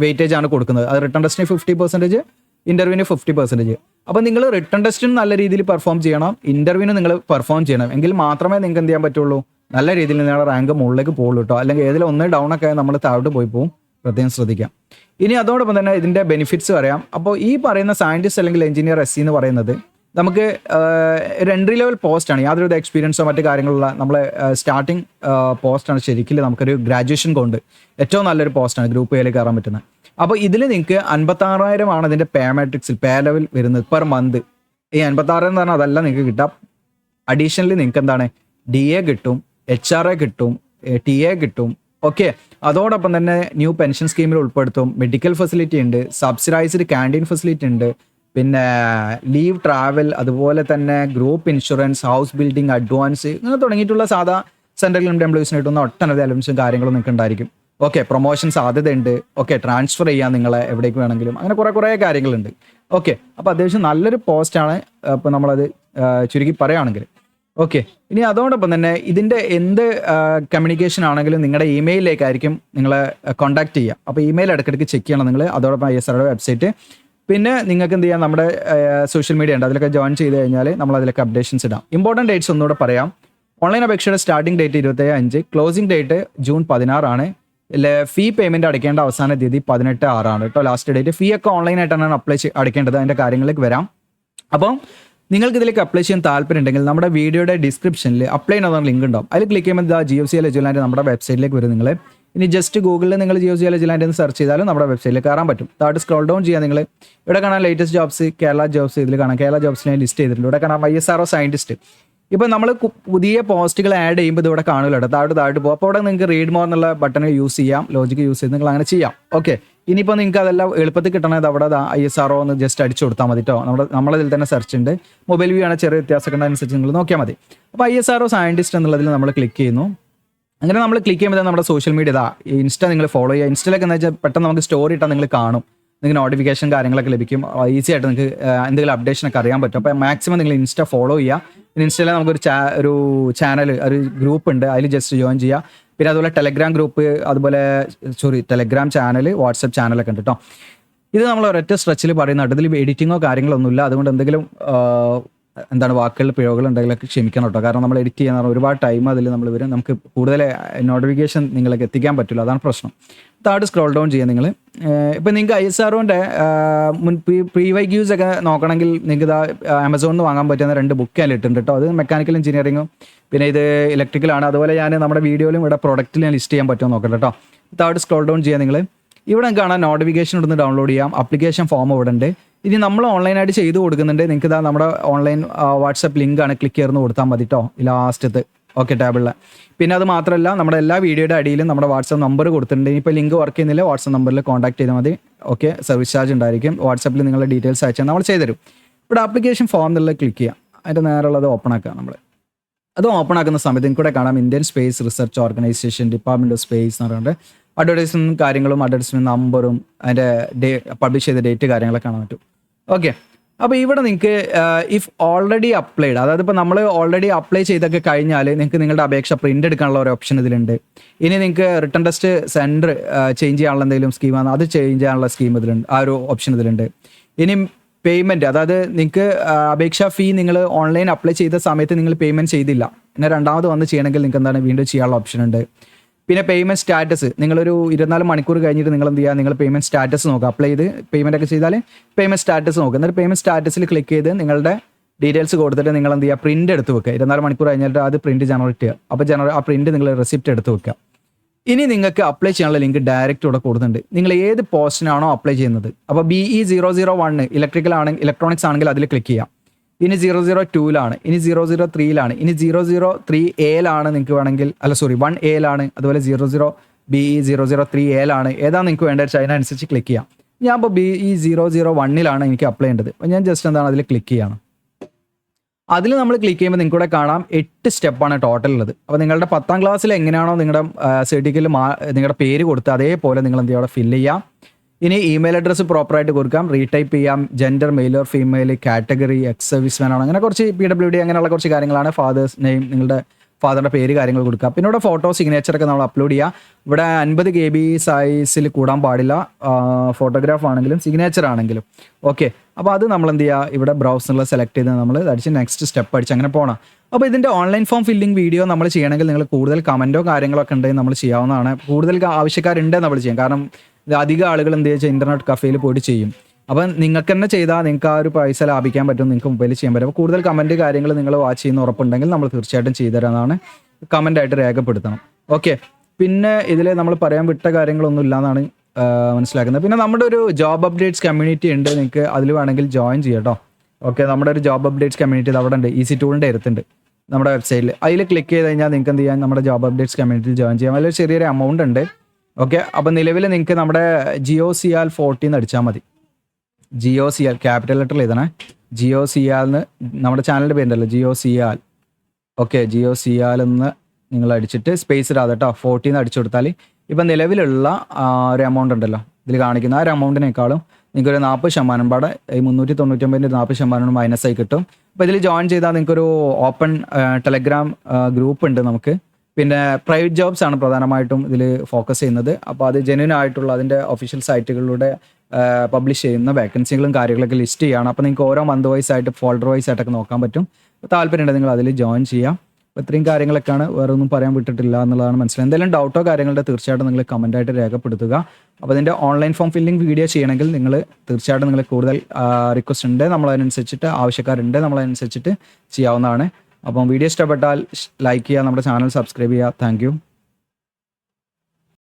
വെയിറ്റേജ് ആണ് കൊടുക്കുന്നത്. അത് റിട്ടൺ ടെസ്റ്റിന് 50%, ഇൻ്റർവ്യൂവിന് 50%. അപ്പോൾ നിങ്ങൾ റിട്ടൺ ടെസ്റ്റിന് നല്ല രീതിയിൽ പെർഫോം ചെയ്യണം, ഇൻ്റർവ്യൂവിന് നിങ്ങൾ പെർഫോം ചെയ്യണം. എങ്കിൽ മാത്രമേ നിങ്ങൾക്ക് എന്ത് ചെയ്യാൻ പറ്റുള്ളൂ, നല്ല രീതിയിൽ നിങ്ങളുടെ റാങ്ക് മുകളിലേക്ക് പോകുള്ളൂ കേട്ടോ. അല്ലെങ്കിൽ ഏതിലും ഒന്ന് ഡൗൺ ഒക്കെ നമ്മൾ താഴോട്ട് പോയി പോകും. പ്രത്യേകം ശ്രദ്ധിക്കാം. ഇനി അതോടൊപ്പം തന്നെ ഇതിൻ്റെ ബെനിഫിറ്റ്സ് പറയാം. അപ്പോൾ ഈ പറയുന്ന സയൻറ്റിസ്റ്റ് അല്ലെങ്കിൽ എഞ്ചിനീയർ SC എന്ന് പറയുന്നത് നമുക്ക് ഒരു എൻട്രി ലെവൽ പോസ്റ്റാണ്. യാതൊരു എക്സ്പീരിയൻസോ മറ്റു കാര്യങ്ങളുള്ള നമ്മളെ സ്റ്റാർട്ടിങ് പോസ്റ്റാണ്. ശരിക്കും നമുക്കൊരു ഗ്രാജുവേഷൻ കൊണ്ട് ഏറ്റവും നല്ലൊരു പോസ്റ്റാണ് ഗ്രൂപ്പ് എയിൽ കയറാൻ പറ്റുന്നത്. അപ്പോൾ ഇതിൽ നിങ്ങൾക്ക് 56,000 ആണ് ഇതിൻ്റെ പേ മാട്രിക്സിൽ പേ ലെവൽ വരുന്നത് പെർ മന്ത്. ഈ 56,000 എന്ന് പറഞ്ഞാൽ അതല്ല നിങ്ങൾക്ക് കിട്ടാം. അഡീഷണലി നിങ്ങൾക്ക് എന്താണ് DA കിട്ടും, HRA കിട്ടും, TA കിട്ടും. ഓക്കെ, അതോടൊപ്പം തന്നെ ന്യൂ പെൻഷൻ സ്കീമിൽ ഉൾപ്പെടുത്തും. മെഡിക്കൽ ഫെസിലിറ്റി ഉണ്ട്, സബ്സിഡൈസ്ഡ് ക്യാൻറ്റീൻ ഫെസിലിറ്റി ഉണ്ട്, പിന്നെ ലീവ് ട്രാവൽ, അതുപോലെ തന്നെ group insurance, house building advance, ഇങ്ങനെ തുടങ്ങിയിട്ടുള്ള സാധാ സെൻട്രൽ ഗവൺമെന്റ് എംപ്ലോയീസിന് കിട്ടുന്ന ഒട്ടനവധി അലവൻസും കാര്യങ്ങളും നിങ്ങൾക്ക് ഉണ്ടായിരിക്കും. ഓക്കെ, പ്രൊമോഷൻ സാധ്യതയുണ്ട്. ഓക്കെ, ട്രാൻസ്ഫർ ചെയ്യാൻ നിങ്ങളെ എവിടേക്ക് വേണമെങ്കിലും, അങ്ങനെ കുറേ കാര്യങ്ങളുണ്ട്. ഓക്കെ, അപ്പോൾ അത്യാവശ്യം നല്ലൊരു പോസ്റ്റാണ്. അപ്പോൾ നമ്മളത് ചുരുക്കി പറയുകയാണെങ്കിൽ ഓക്കെ. ഇനി അതോടൊപ്പം തന്നെ ഇതിൻ്റെ എന്ത് കമ്മ്യൂണിക്കേഷൻ ആണെങ്കിലും നിങ്ങളുടെ ഇമെയിലിലേക്കായിരിക്കും നിങ്ങളെ കോൺടാക്ട് ചെയ്യുക. അപ്പോൾ ഇമെയിൽ ഇടയ്ക്കിടയ്ക്ക് ചെക്ക് ചെയ്യണം നിങ്ങൾ. അതോടൊപ്പം ISROയുടെ വെബ്സൈറ്റ്, പിന്നെ നിങ്ങൾക്ക് എന്ത് ചെയ്യാം, നമ്മുടെ സോഷ്യൽ മീഡിയ ഉണ്ട്, അതിലൊക്കെ ജോയിൻ ചെയ്ത് കഴിഞ്ഞാൽ നമ്മൾ അതിലൊക്കെ അപ്ഡേഷൻസ് ഇടാം. ഇമ്പോർട്ടൻറ്റ് ഡേറ്റ്സ് ഒന്നുകൂടെ പറയാം. ഓൺലൈൻ അപേക്ഷയുടെ starting date 27/5, closing date June 16 ഫീ പേയ്മെൻറ്റ് അടയ്ക്കേണ്ട അവസാന തീയതി 18/6 കേട്ടോ, ലാസ്റ്റ് ഡേറ്റ്. ഫീ ഒക്കെ ഓൺലൈനായിട്ടാണ് അടയ്ക്കേണ്ടത്. അതിൻ്റെ കാര്യങ്ങളിലേക്ക് വരാം. അപ്പം നിങ്ങൾക്ക് ഇതിലേക്ക് അപ്ലൈ ചെയ്യാൻ താല്പര്യം ഉണ്ടെങ്കിൽ നമ്മുടെ വീഡിയോയുടെ ഡിസ്ക്രിപ്ഷനിൽ അപ്ലൈ ചെയ്യുന്ന ലിങ്ക് ഉണ്ടാവും. അതിൽ ക്ലിക്ക് ചെയ്യുമ്പോൾ GFCL എജുലാൻഡ് നമ്മുടെ വെബ്സൈറ്റിലേക്ക് വരും. നിങ്ങൾ ഇനി ജസ്റ്റ് ഗൂഗിളിൽ നിങ്ങൾ GFCL എജുലാൻഡ് എന്ന് സെർച്ച് ചെയ്താലും നമ്മുടെ വെബ്സൈറ്റിൽ കയറാൻ പറ്റും. താഴോട്ട് സ്ക്രോൾ ഡൗൺ ചെയ്യാൻ നിങ്ങൾ ഇവിടെ കാണാൻ ലേറ്റസ്റ്റ് ജോബ്സ്, കേരള ജോബ്സ്, ഇതിൽ കാണാം കേരള ജോബ്സിനെ ലിസ്റ്റ് ചെയ്തിട്ടുണ്ട്. ഇവിടെ കാണാം ISRO സയൻറ്റിസ്റ്റ്. ഇപ്പോൾ നമ്മൾ പുതിയ പോസ്റ്റുകൾ ആഡ് ചെയ്യുമ്പോൾ ഇതിവിടെ കാണുമല്ലോ, താഴോട്ട് പോകും. അപ്പോൾ അവിടെ നിങ്ങൾക്ക് റീഡ് മോർ എന്നുള്ള ബട്ടൺ യൂസ് ചെയ്യാം, ലോജിക്ക് യൂസ് ചെയ്ത് നിങ്ങൾ അങ്ങനെ ചെയ്യാം. ഓക്കെ, ഇനിയിപ്പോൾ നിങ്ങൾക്ക് അതെല്ലാം എളുപ്പത്തിൽ കിട്ടണത് അവിടെ ISRO എന്ന് ജസ്റ്റ് അടിച്ചു കൊടുത്താൽ മതി കേട്ടോ. നമ്മളതിൽ തന്നെ സെർച്ച് ഉണ്ട്. മൊബൈൽ വ്യൂ ആണ്, ചെറിയ വ്യത്യാസമൊക്കെ അനുസരിച്ച് നിങ്ങൾ നോക്കിയാൽ മതി. അപ്പോൾ ISRO സയൻറ്റിസ്റ്റ് എന്നുള്ളതിൽ നമ്മൾ ക്ലിക്ക് ചെയ്യുന്നു. അങ്ങനെ നമ്മൾ ക്ലിക്ക് ചെയ്യുമ്പോൾ നമ്മുടെ സോഷ്യൽ മീഡിയ ഇൻസ്റ്റ നിങ്ങൾ ഫോളോ ചെയ്യുക. ഇൻസ്റ്റയിലൊക്കെ എന്ന് വെച്ചാൽ പെട്ടെന്ന് നമുക്ക് സ്റ്റോറി ഇട്ടാൽ നിങ്ങൾ കാണും, നിങ്ങൾക്ക് നോട്ടിഫിക്കേഷൻ കാര്യങ്ങളൊക്കെ ലഭിക്കും. ഈസി ആയിട്ട് നിങ്ങൾക്ക് എന്തെങ്കിലും അപ്ഡേഷനൊക്കെ അറിയാൻ പറ്റും. അപ്പോൾ മാക്സിമം നിങ്ങൾ ഇൻസ്റ്റ ഫോളോ ചെയ്യുക. ഇൻസ്റ്റയിൽ നമുക്കൊരു ചാനൽ, ഒരു ഗ്രൂപ്പ് ഉണ്ട്, അതിൽ ജസ്റ്റ് ജോയിൻ ചെയ്യുക. പിന്നെ അതുപോലെ ടെലഗ്രാം ചാനൽ, വാട്സപ്പ് ചാനലൊക്കെ ഉണ്ട് കേട്ടോ. ഇത് നമ്മൾ ഒരൊറ്റ സ്ട്രെച്ചിൽ പറയുന്നുണ്ട്. ഇതിൽ എഡിറ്റിങ്ങോ കാര്യങ്ങളൊന്നുമില്ല. അതുകൊണ്ട് എന്തെങ്കിലും വാക്കുകളിൽ പിഴവുകൾ ഉണ്ടെങ്കിലൊക്കെ ക്ഷമിക്കണം കേട്ടോ. കാരണം നമ്മൾ എഡിറ്റ് ചെയ്യാൻ ഒരുപാട് ടൈം അതിൽ നമ്മൾ വരും. നമുക്ക് കൂടുതൽ നോട്ടിഫിക്കേഷൻ നിങ്ങൾക്ക് എത്തിക്കാൻ പറ്റില്ല, അതാണ് പ്രശ്നം. താഴോട്ട് സ്ക്രോൾ ഡൗൺ ചെയ്യുക നിങ്ങൾ. ഇപ്പം നിങ്ങൾക്ക് ISROൻ്റെ പ്രീവൈക്യൂസ് ഒക്കെ നോക്കണമെങ്കിൽ നിങ്ങൾക്ക് ആമസോണിൽ നിന്ന് വാങ്ങാൻ പറ്റുന്ന 2 ബുക്ക് ഞാൻ ഇട്ടിട്ടുണ്ട് കേട്ടോ. അത് മെക്കാനിക്കൽ എഞ്ചിനീയറിങ്ങും പിന്നെ ഇത് ഇലക്ട്രിക്കലാണ്. അതുപോലെ ഞാൻ നമ്മുടെ വീഡിയോയിലും ഇവിടെ പ്രൊഡക്റ്റിൽ ഞാൻ ലിസ്റ്റ് ചെയ്യാൻ പറ്റുമോ നോക്കട്ടെ കേട്ടോ. താഴോട്ട് സ്ക്രോൾ ഡൗൺ ചെയ്യുക നിങ്ങൾ. ഇവിടെ കാണാൻ നോട്ടിഫിക്കേഷൻ ഇടുന്ന് ഡൗൺലോഡ് ചെയ്യാം. അപ്ലിക്കേഷൻ ഫോം ഇവിടെ ഉണ്ട്. ഇനി നമ്മൾ ഓൺലൈനായിട്ട് ചെയ്ത് കൊടുക്കുന്നുണ്ട്. നിങ്ങൾക്ക് ഇതാ നമ്മുടെ ഓൺലൈൻ വാട്സപ്പ് ലിങ്കാണ്, ക്ലിക്ക് ചെയ്ത് കൊടുത്താൽ മതി കേട്ടോ, ലാസ്റ്റത്ത്. ഓക്കെ, ടാബിളിൽ. പിന്നെ അത് മാത്രമല്ല നമ്മുടെ എല്ലാ വീഡിയോയുടെ അടിയിലും നമ്മുടെ വാട്സപ്പ് നമ്പർ കൊടുത്തിട്ടുണ്ട്. ഇപ്പോൾ ലിങ്ക് വർക്ക് ചെയ്യുന്നില്ല, വാട്സപ്പ് നമ്പറിൽ കോൺടാക്ട് ചെയ്താൽ മതി. ഓക്കെ, സർവീസ് ചാർജ് ഉണ്ടായിരിക്കും. വാട്സപ്പിൽ നിങ്ങളുടെ ഡീറ്റെയിൽസ് അയച്ചാൽ നമ്മൾ ചെയ്തുതരും. ഇവിടെ ആപ്ലിക്കേഷൻ ഫോം എന്നുള്ളത് ക്ലിക്ക് ചെയ്യാം. അതിൻ്റെ നേരെയുള്ളത് ഓപ്പൺ ആക്കുക. അത് ഓപ്പൺ ആക്കുന്ന സമയത്ത് നിങ്ങൾക്ക് കാണാം Indian space research organisation, department of space എന്ന് പറഞ്ഞിട്ട് അഡ്വർടൈസ്മെൻറ്റും കാര്യങ്ങളും, അഡ്വർടൈസ്മെൻറ്റ് നമ്പറും അതിൻ്റെ പബ്ലിഷ് ചെയ്ത ഡേറ്റ് കാര്യങ്ങളൊക്കെ കാണാൻ പറ്റും. ഓക്കെ, അപ്പോൾ ഇവിടെ നിങ്ങൾക്ക് ഇഫ് ഓൾറെഡി അപ്ലൈഡ്, അതായത് ഇപ്പോൾ നമ്മൾ ഓൾറെഡി അപ്ലൈ ചെയ്തൊക്കെ കഴിഞ്ഞാൽ നിങ്ങൾക്ക് നിങ്ങളുടെ അപേക്ഷ പ്രിൻ്റ് എടുക്കാനുള്ള ഒരു ഓപ്ഷൻ ഇതിലുണ്ട്. ഇനി നിങ്ങൾക്ക് റിട്ടേൺ ടെസ്റ്റ് സെൻറ്റർ ചേഞ്ച് ചെയ്യാനുള്ള എന്തെങ്കിലും സ്കീമാണ്, അത് ചേഞ്ച് ചെയ്യാനുള്ള സ്കീം ഇതിലുണ്ട്, ആ ഒരു ഓപ്ഷൻ ഇതിലുണ്ട്. ഇനി പേയ്മെൻറ്റ്, അതായത് നിങ്ങൾക്ക് അപേക്ഷാ ഫീ നിങ്ങൾ ഓൺലൈൻ അപ്ലൈ ചെയ്ത സമയത്ത് നിങ്ങൾ പേയ്മെൻറ്റ് ചെയ്തില്ല, പിന്നെ രണ്ടാമത് വന്ന് ചെയ്യണമെങ്കിൽ നിങ്ങൾക്ക് വീണ്ടും ചെയ്യാനുള്ള ഓപ്ഷൻ ഉണ്ട്. പിന്നെ പേയ്മെൻറ്റ് സ്റ്റാറ്റസ്, നിങ്ങളൊരു 24 മണിക്കൂർ കഴിഞ്ഞിട്ട് നിങ്ങൾ എന്ത് ചെയ്യുക, നിങ്ങൾ പേയ്മെൻറ്റ് സ്റ്റാറ്റസ് നോക്കുക. അപ്ലൈ ചെയ്ത് പേയ്മെൻ്റ് ഒക്കെ ചെയ്താൽ പേയ്മെൻറ്റ് സ്റ്റാറ്റസ് നോക്കുക. എന്നിട്ട് പേയ്മെൻറ്റ് സ്റ്റാറ്റസിൽ ക്ലിക്ക് ചെയ്ത് നിങ്ങളുടെ ഡീറ്റെയിൽസ് കൊടുത്തിട്ട് നിങ്ങൾ എന്ത് ചെയ്യുക, പ്രിൻ്റ് എടുത്ത് വെക്കുക. 24 മണിക്കൂർ കഴിഞ്ഞിട്ട് അത് പ്രിൻറ്റ് ജനറേറ്റ് ചെയ്യുക. അപ്പോൾ ആ പ്രിൻറ്റ് നിങ്ങൾ റെസിപ്റ്റ് എടുത്ത് വെക്കുക. ഇനി നിങ്ങൾക്ക് അപ്ലൈ ചെയ്യാനുള്ള ലിങ്ക് ഡയറക്റ്റ് ഇവിടെ കൊടുക്കുന്നുണ്ട്. നിങ്ങൾ ഏത് പോസ്റ്റിനാണോ അപ്ലൈ ചെയ്യുന്നത്, അപ്പോൾ BE001 ഇലക്ട്രോണിക്സ് ആണെങ്കിൽ അതിൽ ക്ലിക്ക് ചെയ്യാം. ഇനി 002 ഇനി 003 ഇനി 003A നിങ്ങൾക്ക് വേണമെങ്കിൽ, 1A അതുപോലെ 003A ഏതാണ് നിങ്ങൾക്ക് വേണ്ടത് വെച്ചാൽ അതിനനുസരിച്ച് ക്ലിക്ക് ചെയ്യാം. ഞാൻ ഇപ്പോൾ BE001 എനിക്ക് അപ്ലൈ ചെയ്യേണ്ടത്. അപ്പോൾ ഞാൻ ജസ്റ്റ് അതിൽ ക്ലിക്ക് ചെയ്യണം. അതിൽ നമ്മൾ ക്ലിക്ക് ചെയ്യുമ്പോൾ നിങ്ങൾക്ക് ഇവിടെ കാണാം 8 സ്റ്റെപ്പാണ് ടോട്ടൽ ഉള്ളത്. അപ്പോൾ നിങ്ങളുടെ 10ാം ക്ലാസ്സിൽ എങ്ങനെയാണോ നിങ്ങളുടെ സർട്ടിഫിക്കറ്റിൽ നിങ്ങളുടെ പേര് കൊടുത്ത് അതേപോലെ നിങ്ങൾ എന്ത് ചെയ്യുക, അവിടെ ഫില്ല് ചെയ്യാം. ഇനി ഇമെയിൽ അഡ്രസ്സ് പ്രോപ്പറായിട്ട് കൊടുക്കാം, റീടൈപ്പ് ചെയ്യാം, gender male or female, category, ex service man ആണ്, അങ്ങനെ കുറച്ച് PWD അങ്ങനെയുള്ള കുറച്ച് കാര്യങ്ങളാണ്. ഫാദേഴ്സ് നെയിം, നിങ്ങളുടെ ഫാദറിൻ്റെ പേര് കാര്യങ്ങൾ കൊടുക്കുക. പിന്നെ ഇവിടെ ഫോട്ടോ സിഗ്നേച്ചറൊക്കെ നമ്മൾ അപ്ലോഡ് ചെയ്യുക. ഇവിടെ 50 KB സൈസിൽ കൂടാൻ പാടില്ല, ഫോട്ടോഗ്രാഫ് ആണെങ്കിലും സിഗ്നേച്ചർ ആണെങ്കിലും. ഓക്കെ, അപ്പോൾ അത് നമ്മൾ എന്ത് ചെയ്യുക, ഇവിടെ ബ്രൗസറിൽ സെലക്ട് ചെയ്ത് നമ്മൾ അടിച്ച് നെക്സ്റ്റ് സ്റ്റെപ്പ് അടിച്ച് അങ്ങനെ പോകണം. അപ്പോൾ ഇതിൻ്റെ ഓൺലൈൻ ഫോം ഫില്ലിംഗ് വീഡിയോ നമ്മൾ ചെയ്യണമെങ്കിൽ നിങ്ങൾ കൂടുതൽ കമൻറ്റോ കാര്യങ്ങളൊക്കെ ഉണ്ടെങ്കിൽ നമ്മൾ ചെയ്യാവുന്നതാണ്. കൂടുതൽ ആവശ്യക്കാരുണ്ടെങ്കിൽ നമ്മൾ ചെയ്യും. കാരണം ഇത് അധികം ആളുകൾ എന്ത് വെച്ചാൽ ഇൻ്റർനെറ്റ് കഫേയിൽ പോയിട്ട് ചെയ്യും. അപ്പം നിങ്ങൾക്ക് തന്നെ ചെയ്താൽ നിങ്ങൾക്ക് ആ ഒരു പൈസ ലാഭിക്കാൻ പറ്റും, നിങ്ങൾക്ക് മൊബൈലിൽ ചെയ്യാൻ പറ്റും. അപ്പോൾ കൂടുതൽ കമൻറ്റ് കാര്യങ്ങൾ നിങ്ങൾ വാച്ച് ചെയ്യുന്ന ഉറപ്പുണ്ടെങ്കിൽ നമ്മൾ തീർച്ചയായിട്ടും ചെയ്തുതരാമെന്നാണ്, കമൻ്റായിട്ട് രേഖപ്പെടുത്തണം. ഓക്കെ, പിന്നെ ഇതിൽ നമ്മൾ പറയാൻ വിട്ട കാര്യങ്ങളൊന്നും ഇല്ലയെന്നാണ് മനസ്സിലാക്കുന്നത്. പിന്നെ നമ്മുടെ ഒരു ജോബ് അപ്ഡേറ്റ്സ് കമ്മ്യൂണിറ്റി ഉണ്ട്, നിങ്ങൾക്ക് അതിൽ വേണമെങ്കിൽ ജോയിൻ ചെയ്യാം കേട്ടോ. ഓക്കെ, നമ്മുടെ ഒരു ജോബ് അപ്ഡേറ്റ്സ് കമ്മ്യൂണിറ്റി അവിടെ ഉണ്ട്, ഈസി ടൂളിൻ്റെ അടുത്തുണ്ട്. നമ്മുടെ വെബ്സൈറ്റിൽ. അതിൽ ക്ലിക്ക് ചെയ്ത് കഴിഞ്ഞാൽ നിങ്ങൾക്ക് എന്ത് ചെയ്യാൻ നമ്മുടെ ജോബ് അപ്ഡേറ്റ്സ് കമ്മ്യൂണിറ്റിയിൽ ജോയിൻ ചെയ്യാം. അതിൽ ചെറിയൊരു എമൗണ്ട് ഉണ്ട്. ഓക്കെ, അപ്പോൾ നിലവിൽ നിങ്ങൾക്ക് നമ്മുടെ GOCAL 40 എന്ന് അടിച്ചാൽ മതി. GOCAL ക്യാപിറ്റൽ ലെറ്ററിൽ എഴുതണേ. GOCAL എന്ന് നമ്മുടെ ചാനലിൻ്റെ പേരുണ്ടല്ലോ, GOCAL. ഓക്കെ, GOCAL എന്ന് നിങ്ങൾ അടിച്ചിട്ട് സ്പേസ് ഇടാതെ കേട്ടോ 40 എന്ന് അടിച്ചു കൊടുത്താൽ ഇപ്പം നിലവിലുള്ള ഒരു എമൗണ്ട് ഉണ്ടല്ലോ ഇതിൽ കാണിക്കുന്ന ആ ഒരു എമൗണ്ടിനേക്കാളും നിങ്ങൾക്കൊരു 40% പാടെ ഈ 399 40% മൈനസ് ആയി കിട്ടും. അപ്പോൾ ഇതിൽ ജോയിൻ ചെയ്താൽ നിങ്ങൾക്കൊരു ഓപ്പൺ ടെലഗ്രാം ഗ്രൂപ്പ് ഉണ്ട് നമുക്ക്. പിന്നെ പ്രൈവറ്റ് ജോബ്സ് ആണ് പ്രധാനമായിട്ടും ഇതിൽ ഫോക്കസ് ചെയ്യുന്നത്. അപ്പോൾ അത് ജെന്യൂൻ ആയിട്ടുള്ള അതിൻ്റെ ഒഫീഷ്യൽ സൈറ്റുകളിലൂടെ പബ്ലിഷ് ചെയ്യുന്ന വേക്കൻസികളും കാര്യങ്ങളൊക്കെ ലിസ്റ്റ് ചെയ്യുകയാണ്. അപ്പോൾ നിങ്ങൾക്ക് ഓരോ മന്ത് വൈസ് ആയിട്ട് ഫോൾഡർ വൈസ് ആയിട്ടൊക്കെ നോക്കാൻ പറ്റും. താല്പര്യമുണ്ടെങ്കിൽ നിങ്ങൾ അതിൽ ജോയിൻ ചെയ്യാം. അപ്പോൾ ഇത്രയും കാര്യങ്ങളൊക്കെയാണ്, വേറെ ഒന്നും പറയാൻ വിട്ടിട്ടില്ല എന്നുള്ളതാണ് മനസ്സിലായത്. എന്തെങ്കിലും ഡൗട്ടോ കാര്യങ്ങളുടെ തീർച്ചയായിട്ടും നിങ്ങൾ കമൻറ്റായിട്ട് രേഖപ്പെടുത്തുക. അപ്പോൾ അതിൻ്റെ ഓൺലൈൻ ഫോം ഫില്ലിംഗ് വീഡിയോ ചെയ്യണമെങ്കിൽ നിങ്ങൾ തീർച്ചയായിട്ടും നിങ്ങൾ കൂടുതൽ റിക്വസ്റ്റ് ഉണ്ട്, നമ്മളതിനനുസരിച്ചിട്ട് ആവശ്യക്കാരുണ്ട്, നമ്മളതനുസരിച്ചിട്ട് ചെയ്യാവുന്നതാണ്. അപ്പം വീഡിയോ ഇഷ്ടപ്പെട്ടാൽ ലൈക്ക് ചെയ്യുക, നമ്മുടെ ചാനൽ സബ്സ്ക്രൈബ് ചെയ്യുക. താങ്ക്